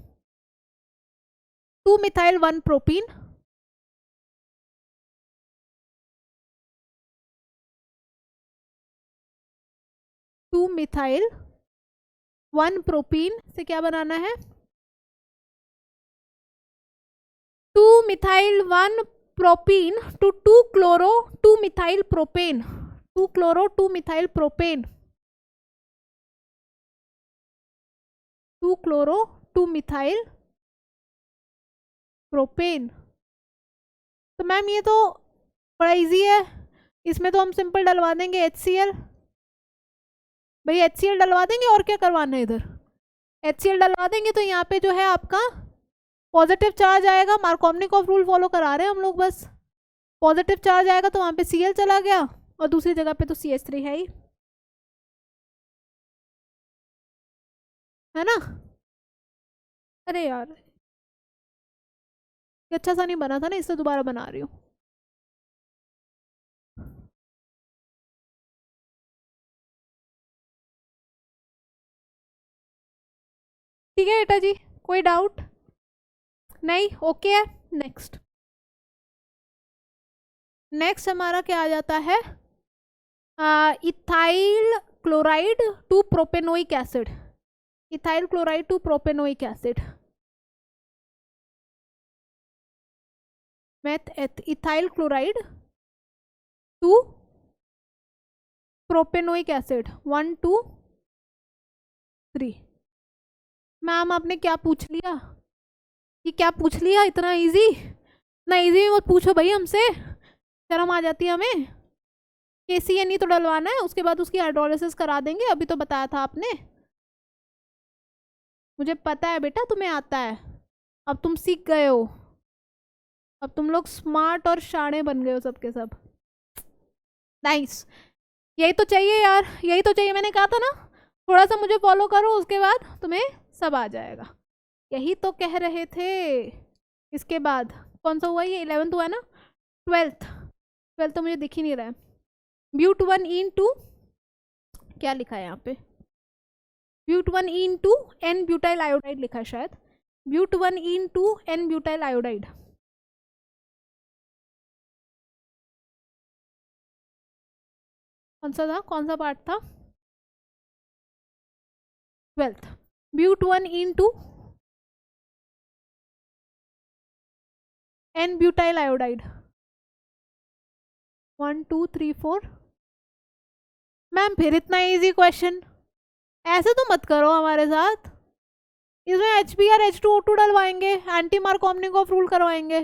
2 methyl 1 propene, two methyl 1 propene से क्या बनाना है, 2 methyl 1 propene to 2 chloro 2 methyl propane, 2 chloro 2 methyl propane, 2 chloro 2 methyl propane. तो मैम ये तो बड़ा इजी है, इसमें तो हम सिंपल डलवा देंगे HCl, भाई HCl डलवा देंगे, और क्या करवाना है इधर, HCl डलवा देंगे तो यहाँ पे जो है आपका पॉजिटिव चार्ज आएगा। मार्कोवनिकॉफ रूल फॉलो करा रहे हैं हम लोग, बस पॉजिटिव चार्ज आएगा तो वहाँ पे Cl चला गया, और दूसरी जगह पे तो CH3 है ही, है ना। अरे यार ये अच्छा सा नहीं बना था ना, इससे दोबारा बना रही हूँ। ठीक है बेटा जी, कोई डाउट नहीं, ओके है। नेक्स्ट हमारा क्या आ जाता है, ethyl chloride to propanoic acid, ethyl chloride to propanoic acid, ethyl chloride to propanoic acid, 1 2 3। Ma'am आपने क्या पूछ लिया, ये क्या पूछ लिया, इतना इजी, इतना इजी मत पूछो भाई हमसे, शर्म आ जाती है हमें। KCN ही तो डलवाना है, उसके बाद उसकी हाइड्रोलिसिस करा देंगे, अभी तो बताया था आपने, मुझे पता है बेटा तुम्हें आता है, अब तुम सीख गए हो, अब तुम लोग स्मार्ट और शाणे बन गए हो सबके सब। नाइस, यही तो चाहिए यार, यही तो चाहिए, मैंने कहा था ना थोड़ा सा मुझे फॉलो करो, उसके बाद तुम्हें सब आ जाएगा, यही तो कह रहे थे। इसके बाद कौन सा हुआ, ये 11th हुआ ना, 12th तो मुझे दिख ही नहीं रहा है। ब्यूट 1 क्या लिखा है यहाँ पे, ब्यूट 1 N ब्यूटाइल आयोडाइड लिखा है शायद, ब्यूट 1 N ब्यूटाइल आयोडाइड। कौन सा था, कौन सा पार्ट था, 12th, but 1 N butyl iodide, 1 2 3 4। Ma'am फिर इतना इजी क्वेश्चन, ऐसे तो मत करो हमारे साथ, इसमें HBr H2O2 डलवाएंगे, एंटी मार्कोवनिकॉफ रूल करवाएंगे।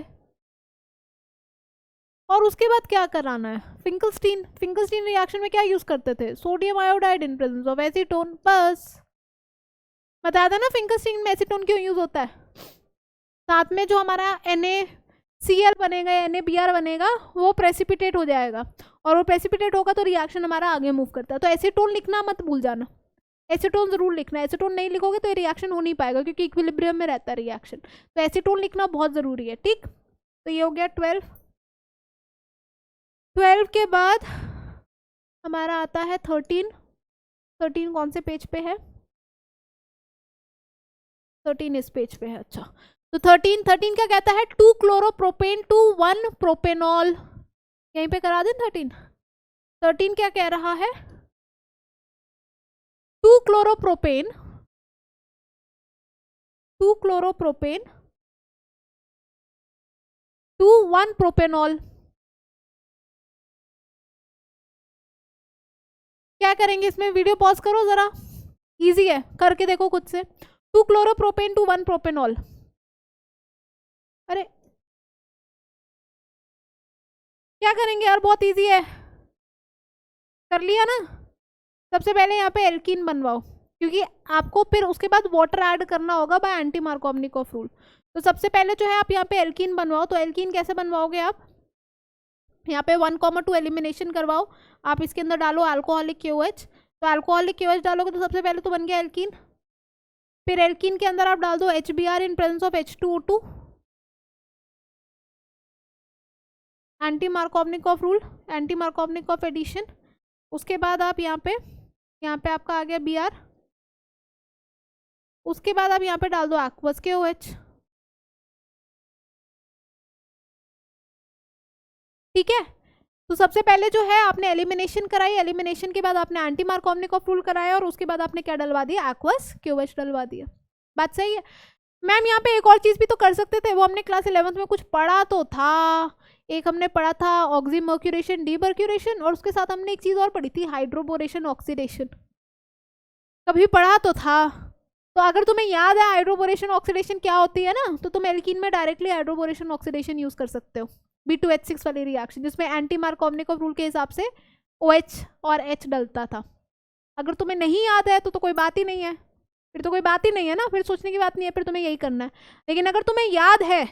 और उसके बाद क्या कराना है, फिंकलस्टीन। फिंकलस्टीन रिएक्शन में क्या यूज करते थे, sodium iodide in presence of acetone. बस बता देना फिंकलस्टीन में एसीटोन क्यों यूज होता है। साथ में जो हमारा NaCl बनेगा या NaBr बनेगा वो प्रेसिपिटेट हो जाएगा, और वो प्रेसिपिटेट होगा तो रिएक्शन हमारा आगे मूव करता है। तो एसीटोन लिखना मत भूल जाना, एसीटोन जरूर लिखना है। एसीटोन नहीं लिखोगे तो ये रिएक्शन हो नहीं पाएगा क्योंकि इक्विलिब्रियम में रहता है रिएक्शन। तो एसीटोन लिखना बहुत जरूरी है, ठीक। तो ये हो गया 12। 12 के बाद हमारा आता है 13। 13 कौन से पेज पे है, 13 इस पेज पे है। अच्छा, तो 13 क्या कहता है, 2 क्लोरोप्रोपेन टू 1 प्रोपेनॉल। यहीं पे करा दें 13 क्या कह रहा है, 2 क्लोरोप्रोपेन टू 1 प्रोपेनॉल। क्या करेंगे इसमें, वीडियो पॉज करो जरा, इजी है, करके देखो खुद से। 2 क्लोरोप्रोपेन टू 1 प्रोपेनॉल। अरे क्या करेंगे यार, बहुत इजी है, कर लिया ना। सबसे पहले यहाँ पे एल्कीन बनवाओ, क्योंकि आपको फिर उसके बाद वाटर ऐड करना होगा बाय एंटी मार्कोवनिकॉफ रूल। तो सबसे पहले जो है आप यहाँ पे एल्कीन बनवाओ। तो एल्कीन कैसे बनवाओगे आप, यहाँ पे 1,2 एलिमिनेशन करवाओ। आप इसके अंदर डालो अल्कोहलिक KOH। तो अल्कोहलिक KOH डालोगे तो सबसे पहले तो बन गया एल्कीन। फिर एल्कीन के अंदर आप डाल दो HBr in presence of H2O2, anti Markovnikov rule, anti Markovnikov addition. उसके बाद आप यहाँ पे आपका आ गया Br। उसके बाद आप यहाँ पे डाल दो एक्वस KOH, ठीक है। तो सबसे पहले जो है आपने एलिमिनेशन कराई, एलिमिनेशन के बाद आपने एंटी मार्कोवनिकॉफ रूल कराया, और उसके बाद आपने क्या डलवा दिया, एक्वस KOH डलवा दिया। बात सही है मैम। यहाँ पे एक और चीज भी तो कर सकते थे, वो हमने क्लास 11th में कुछ पढ़ा तो था। एक हमने पढ़ा था ऑक्सीमर्क्यूरेशन डीबर्क्यूरेशन, और उसके साथ हमने एक चीज और पढ़ी थी, हाइड्रोबोरेशन ऑक्सीडेशन। कभी पढ़ा तो था। तो अगर तुम्हें याद है हाइड्रोबोरेशन ऑक्सीडेशन क्या होती है ना, तो तुम एल्कीन में डायरेक्टली हाइड्रोबोरेशन ऑक्सीडेशन यूज कर सकते हो, B2H6 वाली रिएक्शन, जिसमें एंटी मार्कोवनिकॉफ रूल के हिसाब से OH और H डलता था। अगर तुम्हें नहीं याद है तो कोई बात ही नहीं है, फिर तो कोई बात ही नहीं है ना, फिर सोचने की बात नहीं है, फिर तुम्हें यही करना है। लेकिन अगर तुम्हें याद है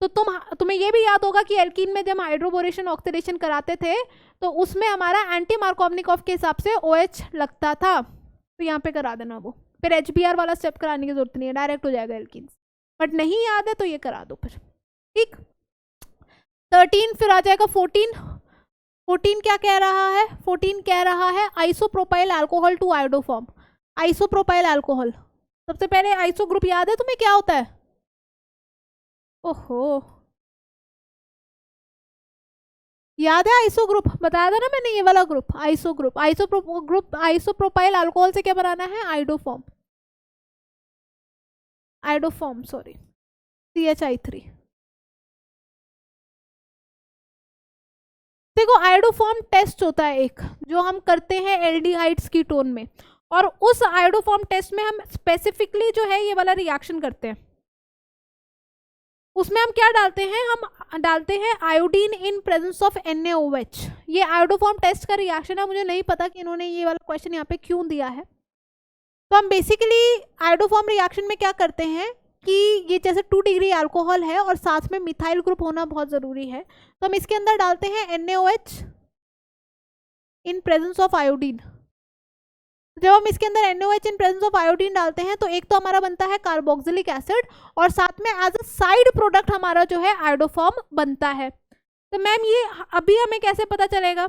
तो तुम्हें ये भी याद होगा कि एल्कीन में जब हाइड्रोबोरेशन ऑक्सीडेशन कराते थे तो उसमें हमारा एंटी मार्कोवनिकॉफ के हिसाब से OH लगता था। तो यहाँ पे करा देना वो, फिर HBr वाला स्टेप कराने की जरूरत नहीं है, डायरेक्ट हो जाएगा एल्कीन। बट नहीं याद है तो ये करा दो फिर, ठीक। 13 फिर आ जाएगा 14 क्या कह रहा है, 14 कह रहा है isopropyl alcohol to iodoform. Isopropyl alcohol, सबसे पहले आइसो ग्रुप याद है तुम्हें क्या होता है, ओहो याद है आइसो ग्रुप, बताया था ना मैंने, ये वाला group iso group. Isopropyl alcohol से क्या बनाना है, आयोडोफॉर्म सॉरी CHI3। देखो आयोडोफॉर्म टेस्ट होता है एक, जो हम करते हैं एल्डिहाइड्स कीटोन में, और उस आयोडोफॉर्म टेस्ट में हम स्पेसिफिकली जो है ये वाला रिएक्शन करते हैं। उसमें हम क्या डालते हैं, हम डालते हैं iodine in presence of NaOH। ये आयोडोफॉर्म टेस्ट का रिएक्शन है, मुझे नहीं पता कि इन्होंने ये वाला क्वेश्चन यहाँ पे क्यों दिया है। तो हम बेसिकली आयोडोफॉर्म रिएक्शन में क्या करते हैं कि ये जैसे 2 डिग्री अल्कोहल है और साथ में मिथाइल ग्रुप होना बहुत ज़रूरी है, तो हम इसके अंदर डालते हैं NaOH in presence of iodine. जब हम इसके अंदर NaOH in presence of iodine डालते हैं तो एक तो हमारा बनता है कार्बोक्सिलिक एसिड, और साथ में एज अ साइड प्रोडक्ट हमारा जो है आयोडोफॉर्म बनता है। तो मैम ये अभी हमें कैसे पता चलेगा,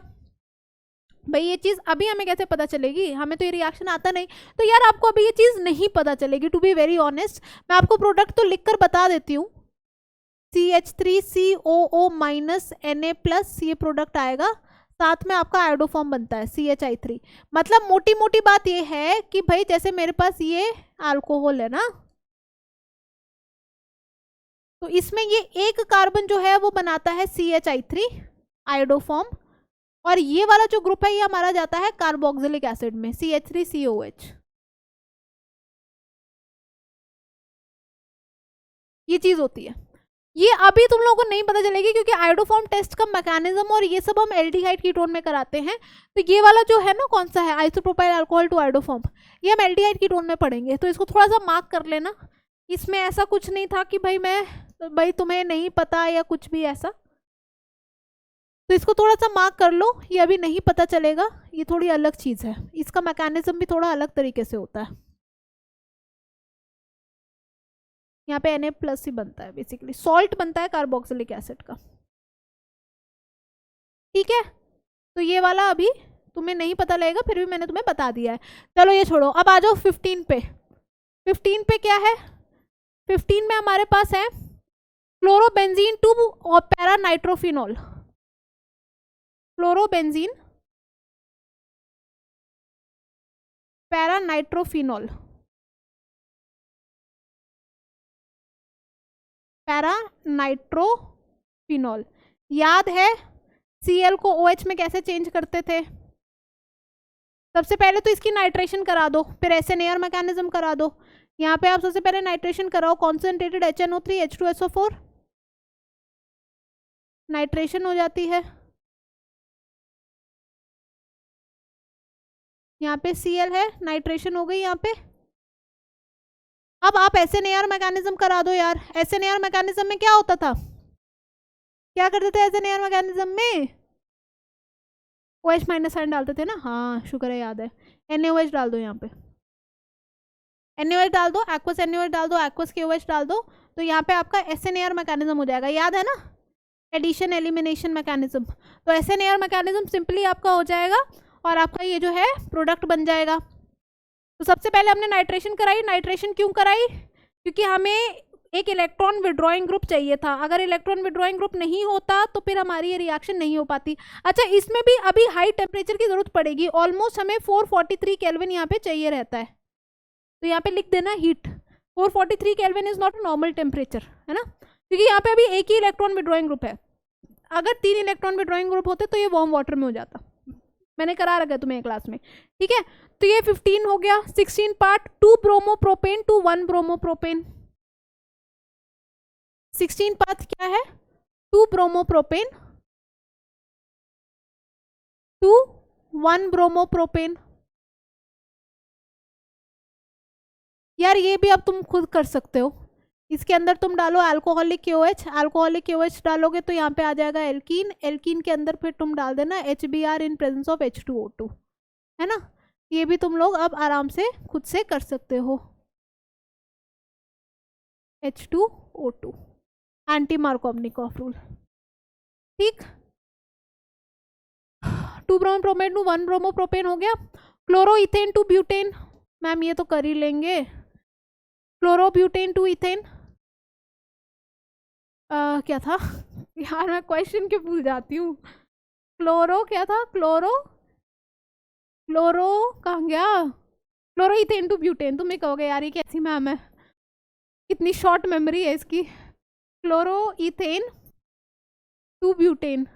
भाई ये चीज़ अभी हमें कैसे पता चलेगी, हमें तो ये रिएक्शन आता नहीं। तो यार आपको अभी ये चीज़ नहीं पता चलेगी, टू बी वेरी ऑनेस्ट। मैं आपको प्रोडक्ट तो लिख कर बता देती हूँ, CH3COO -Na+, ये प्रोडक्ट आएगा, साथ में आपका आयोडोफॉर्म बनता है CHI3। मतलब मोटी मोटी बात ये है कि भाई जैसे मेरे पास ये अल्कोहल है ना, तो इसमें ये एक कार्बन जो है वो बनाता है CHI3 आयोडोफॉर्म, और ये वाला जो ग्रुप है ये हमारा जाता है कार्बोक्सिलिक एसिड में CH3COH। ये चीज होती है। ये अभी तुम लोगों को नहीं पता चलेगी क्योंकि आयोडोफॉर्म टेस्ट का मैकेनिज्म और ये सब हम एल्डिहाइड कीटोन में कराते हैं। तो ये वाला जो है ना कौन सा है, आइसोप्रोपाइल अल्कोहल टू आयोडोफॉर्म, ये हम एल्डिहाइड कीटोन में पढ़ेंगे। तो इसको थोड़ा सा मार्क कर लेना। इसमें ऐसा कुछ नहीं था कि भाई तुम्हें नहीं पता या कुछ भी ऐसा, तो इसको थोड़ा सा मार्क कर लो। ये अभी नहीं पता चलेगा, ये थोड़ी अलग चीज़ है, इसका मैकेनिज्म भी थोड़ा अलग तरीके से होता है। यहाँ पे Na+ ही बनता है, बेसिकली सॉल्ट बनता है कार्बोक्सिलिक एसिड का। ठीक है, तो ये वाला अभी तुम्हें नहीं पता लगेगा, फिर भी मैंने तुम्हें बता दिया है। चलो ये छोड़ो, अब आ जाओ 15 पे। 15 पे क्या है, 15 में हमारे पास है क्लोरोबेंजीन टू और para nitrophenol. Chlorobenzene para nitrophenol, para nitrophenol. याद है Cl को OH में कैसे चेंज करते थे? सबसे पहले तो इसकी नाइट्रेशन करा दो, फिर SNAR मैकेनिज्म करा दो। यहाँ पे आप सबसे पहले नाइट्रेशन कराओ, कॉन्सेंट्रेटेड HNO3 H2SO4, नाइट्रेशन हो जाती है। यहाँ पे Cl है, नाइट्रेशन हो गई यहाँ पे। अब आप SNAR मैकेनिज्म करा दो यार। SNAR मैकेनिज्म में क्या होता था, क्या करते थे SNAR मैकेनिज्म में? OH माइनस साइन डालते थे ना, हाँ शुक्र है याद है। NaOH डाल दो यहाँ पे, NaOH डाल दो, एक्वस NaOH डाल दो, एक्वस KOH डाल दो, तो यहाँ पे आपका SNAR मैकेनिज्म हो जाएगा। याद है ना, एडिशन एलिमिनेशन मैकेनिज्म। तो SNAR मैकेनिज्म सिंपली आपका हो जाएगा और आपका ये जो है प्रोडक्ट बन जाएगा। तो सबसे पहले हमने नाइट्रेशन कराई। नाइट्रेशन क्यों कराई? क्योंकि हमें एक इलेक्ट्रॉन विड्रॉइंग ग्रुप चाहिए था। अगर इलेक्ट्रॉन विड्रॉइंग ग्रुप नहीं होता तो फिर हमारी ये रिएक्शन नहीं हो पाती। अच्छा, इसमें भी अभी हाई टेम्परेचर की जरूरत पड़ेगी। ऑलमोस्ट हमें 443 केल्विन यहाँ पे चाहिए रहता है। तो यहाँ पे लिख देना heat. 443 kelvin is not a normal temperature, है ना, क्योंकि यहाँ पे अभी एक ही इलेक्ट्रॉन विड्रॉइंग ग्रुप है। अगर 3 इलेक्ट्रॉन विड्रॉइंग ग्रुप होते तो ये वार्म वाटर में हो जाता। मैंने करा रखा है तुम्हें क्लास में, ठीक है। तो ये 15 हो गया। 16 part 2 bromopropane to 1 bromopropane. 16 part क्या है, 2 ब्रोमोप्रोपेन टू 1 ब्रोमोप्रोपेन। यार ये भी अब तुम खुद कर सकते हो। इसके अंदर तुम डालो अल्कोहलिक KOH, अल्कोहलिक KOH डालोगे तो यहाँ पे आ जाएगा एल्कीन। एल्कीन के अंदर फिर तुम डाल देना HBr in presence of H2O2, है ना। ये भी तुम लोग अब आराम से खुद से कर सकते हो। H2O2, एंटी मार्कोवनिकॉफ रूल, ठीक। 2 ब्रोमोप्रोपेन टू 1 ब्रोमोप्रोपेन हो गया। क्लोरोइथेन टू ब्यूटेन, मैम ये तो कर ही लेंगे। क्लोरोब्यूटेन टू इथेन, क्या था यार, मैं क्वेश्चन क्यों भूल जाती हूँ। क्लोरो क्या था, क्लोरो कहाँ गया? Chloroethane to butane. तुम ये कहोगे यार ये कैसी मैम है, कितनी शॉर्ट मेमोरी है इसकी। Chloroethane to butane.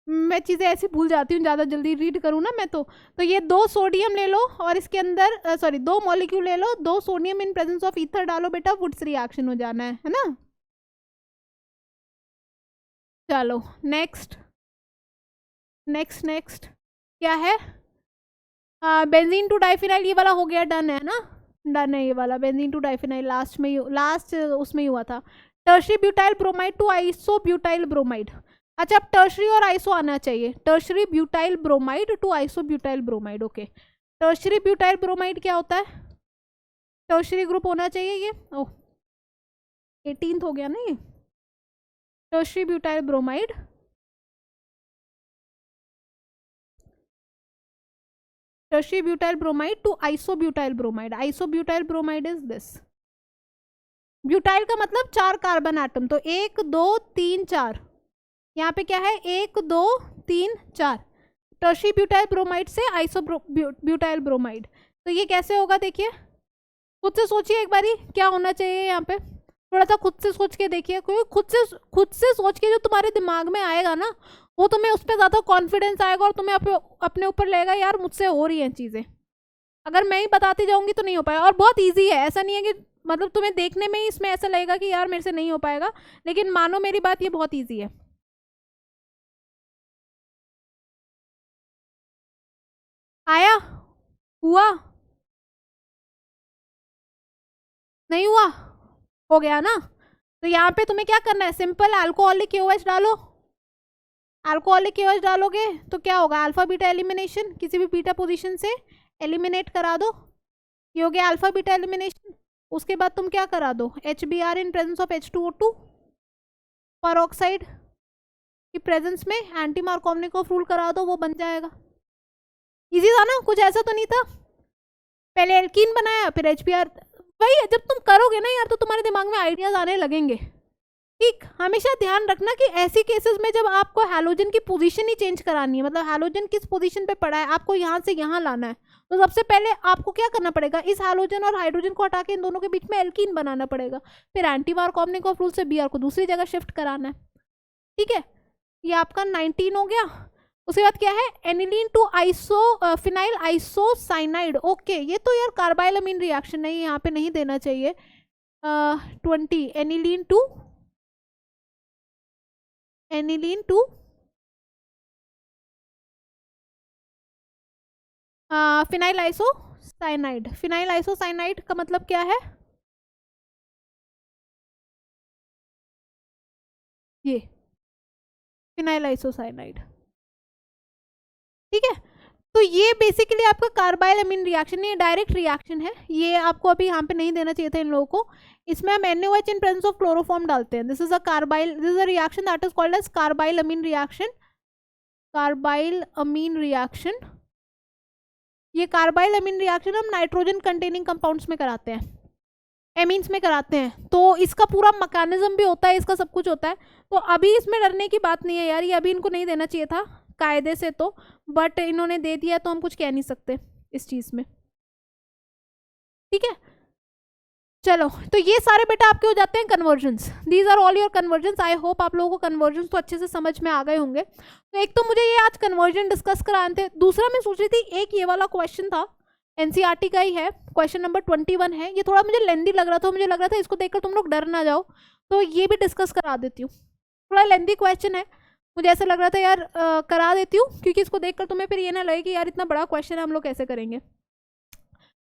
मैं चीज़ें ऐसे भूल जाती हूँ, ज़्यादा जल्दी रीड करूँ ना मैं तो ये 2 सोडियम ले लो और इसके अंदर 2 मॉलिक्यूल ले लो, 2 sodium in presence of ether डालो बेटा, वुड्स रिएक्शन हो जाना है ना। चलो नेक्स्ट क्या है, बेंजीन टू डाइफिनाइल। ये वाला हो गया, डन है ना, डन है ये वाला। बेंजीन टू डाइफिनाइल लास्ट उसमें ही हुआ था। Tertiary butyl bromide to iso butyl bromide. अच्छा, अब टर्शरी और आइसो आना चाहिए। Tertiary butyl bromide to iso butyl bromide, okay. Tertiary butyl bromide क्या होता है, टर्शरी ग्रुप होना चाहिए ये। ओह 18th हो गया ना ये। Tertiary butyl bromide, tertiary butyl bromide to isobutyl bromide. Isobutyl bromide is this. Butyl का मतलब 4 कार्बन एटम, तो 1 2 3 4। यहाँ पे क्या है, 1 2 3 4। टर्शरी ब्यूटाइल ब्रोमाइड से आइसोब्यूटाइल ब्रोमाइड। तो ये कैसे होगा, देखिए खुद से सोचिए एक बारी क्या होना चाहिए। यहाँ पे थोड़ा सा खुद से सोच के देखिए, क्योंकि खुद से सोच के जो तुम्हारे दिमाग में आएगा ना, वो तुम्हें उस पर ज़्यादा कॉन्फिडेंस आएगा और तुम्हें अपने ऊपर लगेगा यार मुझसे हो रही हैं चीज़ें। अगर मैं ही बताती जाऊंगी तो नहीं हो पाएगा। और बहुत ईजी है, ऐसा नहीं है कि मतलब तुम्हें देखने में ही इसमें ऐसा लगेगा कि यार मेरे से नहीं हो पाएगा, लेकिन मानो मेरी बात, ये बहुत ईजी है। आया? हुआ? नहीं हुआ? हो गया ना? तो यहाँ पे तुम्हें क्या करना है, सिंपल अल्कोहलिक KOH डालो। अल्कोहलिक KOH डालोगे तो क्या होगा, अल्फा बीटा एलिमिनेशन, किसी भी बीटा पोजीशन से एलिमिनेट करा दो, ये हो गया अल्फा बीटा एलिमिनेशन। उसके बाद तुम क्या करा दो, HBr in presence of H2O2 peroxide की प्रेजेंस में एंटी मार्कोवनिकॉफ रूल करा दो, वो बन जाएगा। इजी था ना, कुछ ऐसा तो नहीं था। पहले एल्कीन बनाया फिर HBr। वही है, जब तुम करोगे ना यार तो तुम्हारे दिमाग में आइडियाज आने लगेंगे। ठीक, हमेशा ध्यान रखना कि ऐसी केसेस में जब आपको हैलोजन की पोजीशन ही चेंज करानी है, मतलब हैलोजन किस पोजीशन पे पड़ा है, आपको यहाँ से यहाँ लाना है, तो सबसे पहले आपको क्या करना पड़ेगा, इस हैलोजन और हाइड्रोजन को हटा के इन दोनों के बीच में एल्कीन बनाना पड़ेगा, फिर एंटी मार्कोवनिकॉफ रूल से Br को दूसरी जगह शिफ्ट कराना है। ठीक है, ये आपका 19 हो गया। उसके बाद क्या है, aniline to iso phenyl isocyanide. Okay, ये तो यार कार्बाइलअमीन रिएक्शन नहीं, यहाँ पे नहीं देना चाहिए। 20 aniline to phenyl isocyanide. Phenyl isocyanide का मतलब क्या है, ये फिनाइल आइसोसाइनाइड। ठीक है, तो ये बेसिकली आपका कार्बाइलअमीन रिएक्शन, ये डायरेक्ट रिएक्शन है, ये आपको अभी यहाँ पे नहीं देना चाहिए था इन लोगों को। इसमें हम NaOH in presence of chloroform डालते हैं। This is a reaction that is called as carbylamine reaction. Carbylamine reaction, ये कार्बाइलअमीन रिएक्शन हम नाइट्रोजन कंटेनिंग कंपाउंड्स में कराते हैं, एमीन्स में कराते हैं, तो इसका पूरा मैकेनिज्म भी होता है, इसका सब कुछ होता है। तो अभी इसमें डरने की बात नहीं है यार, ये अभी इनको नहीं देना चाहिए था कायदे से तो, बट इन्होंने दे दिया तो हम कुछ कह नहीं सकते इस चीज में। ठीक है, चलो, तो ये सारे बेटा आपके हो जाते हैं conversions. These are all your conversions. I hope आप लोगों को कन्वर्जन्स तो अच्छे से समझ में आ गए होंगे। तो एक तो मुझे ये आज कन्वर्जन डिस्कस कराने थे, दूसरा मैं सोच रही थी एक ये वाला क्वेश्चन था, NCERT का ही है, क्वेश्चन नंबर 21 है, ये थोड़ा मुझे लेंदी लग रहा था, मुझे लग रहा था इसको देखकर तुम लोग डर ना जाओ, तो ये भी डिस्कस करा देती हूँ। थोड़ा लेंदी क्वेश्चन है, मुझे ऐसा लग रहा था यार करा देती हूँ, क्योंकि इसको देखकर तुम्हें फिर ये ना लगे कि यार इतना बड़ा क्वेश्चन है, हम लोग कैसे करेंगे।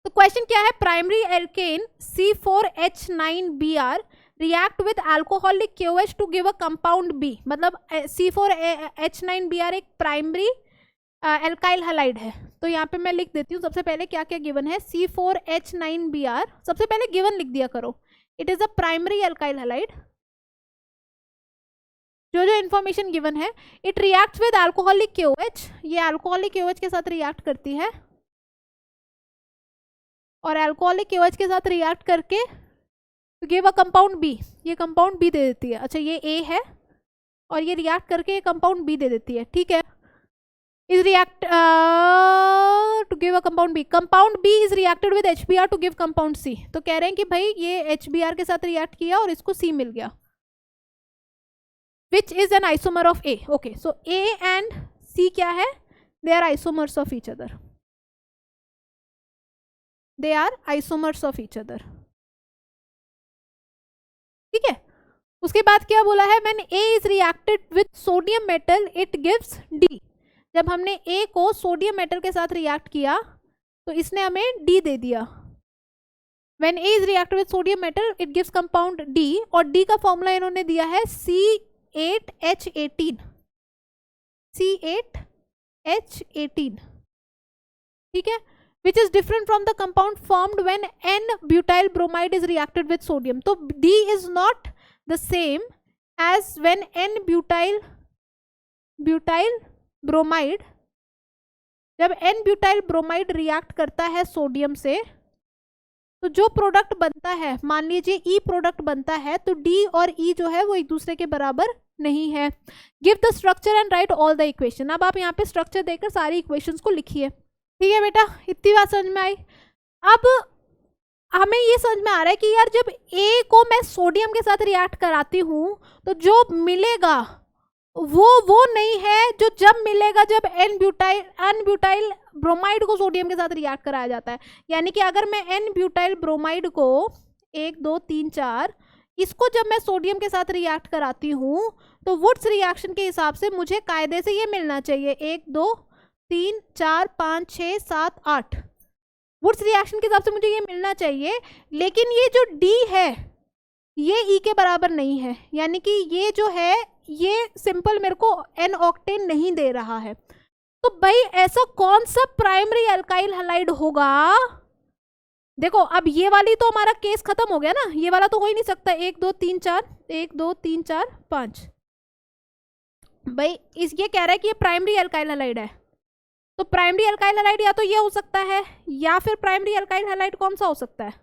तो क्वेश्चन क्या है, primary alkane C4H9Br react with alcoholic KOH to give a compound B। मतलब C4H9Br एक प्राइमरी एल्काइल हैलाइड है। तो यहाँ पे मैं लिख देती हूँ सबसे पहले क्या क्या गिवन है। C4H9Br सबसे पहले गिवन लिख दिया करो, it is a primary alkyl halide. जो जो इन्फॉर्मेशन गिवन है, it reacts with alcoholic KOH, ये अल्कोहलिक KOH के साथ रिएक्ट करती है, और अल्कोहलिक KOH के साथ रिएक्ट करके गिव अ कंपाउंड B, ये कंपाउंड B दे देती है। अच्छा, ये A है और ये रिएक्ट करके ये कंपाउंड B दे देती है। ठीक है, is react to give a compound B, compound B is reacted with HBr to give compound C। तो कह रहे हैं कि भाई ये HBr के साथ रिएक्ट किया और इसको C मिल गया, which is an isomer of A. Okay, so A and C क्या है, they are isomers of each other. They are isomers of each other. ठीक है, उसके बाद क्या बोला है, when A is reacted with sodium metal it gives D। जब हमने A को सोडियम मेटल के साथ रिएक्ट किया तो इसने हमें D दे दिया। When A is reacted with sodium metal it gives compound D, और D का फॉर्मूला इन्होंने दिया है C8H18, C8H18। ठीक है, which is different from the compound formed when N-butyl bromide is reacted with sodium। तो D is not the same as when N-butyl bromide, जब N-butyl bromide react करता है सोडियम से तो जो प्रोडक्ट बनता है, मान लीजिए E प्रोडक्ट बनता है, तो D और E जो है वो एक दूसरे के बराबर नहीं है। Give the structure and right all the equation. अब आप यहाँ पे स्ट्रक्चर देकर सारी इक्वेशंस को लिखिए। ठीक है बेटा, इतनी बात समझ में आई। अब हमें ये समझ में आ रहा है कि यार जब A को मैं सोडियम के साथ रिएक्ट कराती हूँ तो जो मिलेगा वो नहीं है जो जब मिलेगा जब एन ब्यूटाइल ब्रोमाइड को सोडियम के साथ रिएक्ट कराया जाता है। यानी कि अगर मैं एन ब्यूटाइल ब्रोमाइड को 1 2 3 4 इसको जब मैं सोडियम के साथ रिएक्ट कराती हूँ तो वुड्स रिएक्शन के हिसाब से मुझे कायदे से ये मिलना चाहिए 1 2 3 4 5 6 7 8 वुड्स रिएक्शन के हिसाब से मुझे ये मिलना चाहिए। लेकिन ये जो डी है ये ई के बराबर नहीं है, यानी कि ये जो है ये सिंपल मेरे को एन ऑक्टेन नहीं दे रहा है। तो भाई ऐसा कौन सा प्राइमरी अल्काइल हैलाइड होगा? देखो अब ये वाली तो हमारा केस खत्म हो गया ना, ये वाला तो हो ही नहीं सकता 1 2 3 4 1 2 3 4 5। भाई इस ये कह रहा है कि ये प्राइमरी अल्काइल हैलाइड है, तो प्राइमरी अल्काइल हैलाइड या तो ये हो सकता है या फिर प्राइमरी अल्काइल हैलाइड कौन सा हो सकता है?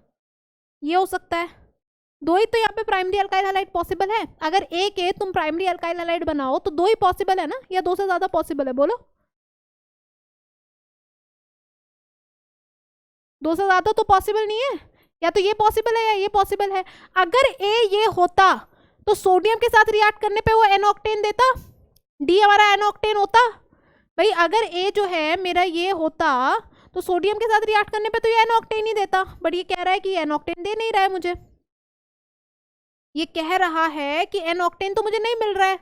ये हो सकता है। दो ही तो यहाँ पे प्राइमरी अल्काइल हैलाइड पॉसिबल है। अगर एक है तुम प्राइमरी अल्काइल हैलाइड बनाओ तो दो ही पॉसिबल है ना, या दो से ज्यादा पॉसिबल है? बोलो, दो से ज्यादा तो पॉसिबल नहीं है। या तो ये पॉसिबल है या ये पॉसिबल है। अगर ए ये होता तो सोडियम के साथ रिएक्ट करने पे वो एन ऑक्टेन देता, डी हमारा एन ऑक्टेन होता। भाई अगर ए जो है मेरा ये होता तो सोडियम के साथ रिएक्ट करने पे तो ये एन ऑक्टेन ही देता, बट ये कह रहा है कि एन ऑक्टेन दे नहीं रहा है मुझे। ये कह रहा है कि एन ऑक्टेन तो मुझे नहीं मिल रहा है,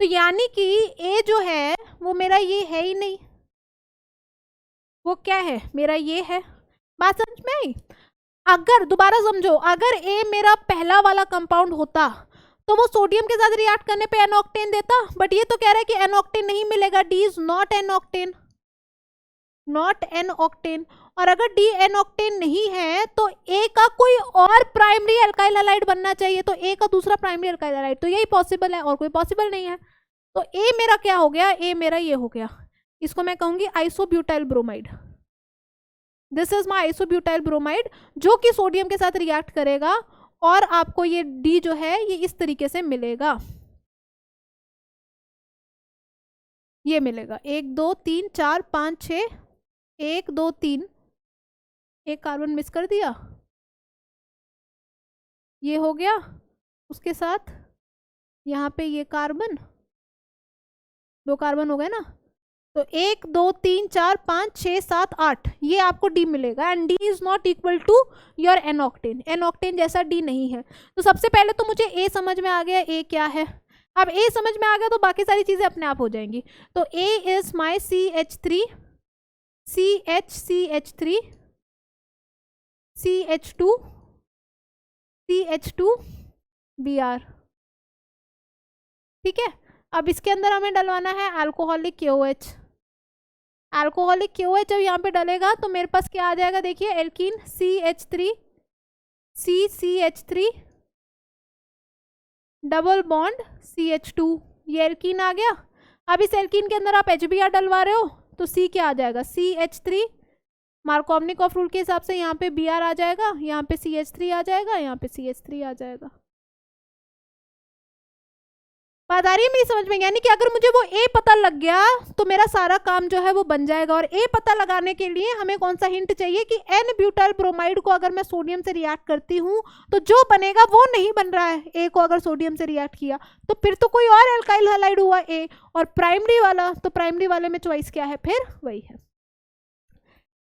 तो यानी कि ए जो है वो मेरा ये है ही नहीं। वो क्या है? मेरा ये है। बात समझ में आई? अगर दोबारा समझो, अगर ए मेरा पहला वाला कंपाउंड होता तो वो सोडियम के साथ रिएक्ट करने पे एन ऑक्टेन देता, बट ये तो कह रहा है कि एन ऑक्टेन नहीं मिलेगा, D is not an octane, not an octane. और अगर डी एन ऑक्टेन नहीं है तो ए का कोई और प्राइमरी अल्काइल हैलाइड बनना चाहिए, तो ए का दूसरा प्राइमरी अल्काइल हैलाइड तो यही पॉसिबल है और कोई पॉसिबल नहीं है। तो ए मेरा क्या हो गया? ए मेरा ये हो गया, इसको मैं कहूंगी isobutyl bromide. This is my isobutyl bromide जो कि सोडियम के साथ रिएक्ट करेगा और आपको ये डी जो है ये इस तरीके से मिलेगा। ये मिलेगा 1 2 3 4 5 6 1 2 3, एक कार्बन मिस कर दिया, ये हो गया। उसके साथ यहाँ पे ये कार्बन, 2 कार्बन हो गए ना, तो 1 2 3 4 5 6 7 8 ये आपको डी मिलेगा। And D is not equal to your N octane, N octane जैसा डी नहीं है। तो सबसे पहले तो मुझे ए समझ में आ गया, ए क्या है। अब ए समझ में आ गया तो बाकी सारी चीजें अपने आप हो जाएंगी। तो ए is my CH3 CH3 CH2 CH2 Br, ठीक है। अब इसके अंदर हमें डलवाना है अल्कोहलिक KOH। अल्कोहलिक KOH जब यहाँ पे डलेगा तो मेरे पास क्या आ जाएगा? देखिए alkene CH3 CH3 double bond CH2, ये एल्कीन आ गया। अब इस एल्कीन के अंदर आप HBr डलवा रहे हो तो C क्या आ जाएगा? CH3, मार्कोवनिकॉफ रूल के हिसाब से यहाँ पे Br आ जाएगा, यहाँ पे CH3 आ जाएगा, यहाँ पे CH3 आ जाएगा। बात आ रही है मेरी समझ में? यानी कि अगर मुझे वो ए पता लग गया तो मेरा सारा काम जो है वो बन जाएगा। और ए पता लगाने के लिए हमें कौन सा हिंट चाहिए कि एन ब्यूटाइल ब्रोमाइड को अगर मैं सोडियम से रिएक्ट करती हूँ तो जो बनेगा वो नहीं बन रहा है। ए को अगर सोडियम से रिएक्ट किया तो फिर तो कोई और एल्काइल हैलाइड हुआ ए, और प्राइमरी वाला, तो प्राइमरी वाले में चॉइस क्या है? फिर वही है।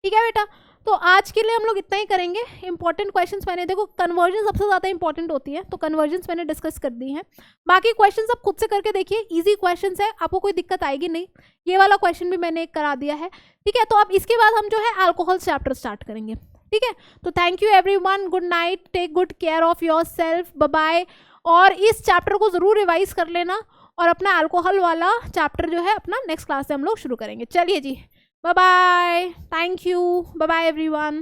ठीक है बेटा, तो आज के लिए हम लोग इतना ही करेंगे। इंपॉर्टेंट क्वेश्चंस मैंने, देखो कन्वर्जन सबसे ज़्यादा इंपॉर्टेंट होती है, तो कन्वर्जन्स मैंने डिस्कस कर दी हैं। बाकी क्वेश्चंस आप खुद से करके देखिए, इजी क्वेश्चंस है, आपको कोई दिक्कत आएगी नहीं। ये वाला क्वेश्चन भी मैंने एक करा दिया है, ठीक है। तो अब इसके बाद हम जो है अल्कोहल चैप्टर स्टार्ट करेंगे, ठीक है। तो thank you everyone, good night, take good care of yourself, bye bye. और इस चैप्टर को ज़रूर रिवाइज कर लेना, और अपना अल्कोहल वाला चैप्टर जो है अपना नेक्स्ट क्लास से हम लोग शुरू करेंगे। चलिए जी, bye bye, thank you, bye bye everyone.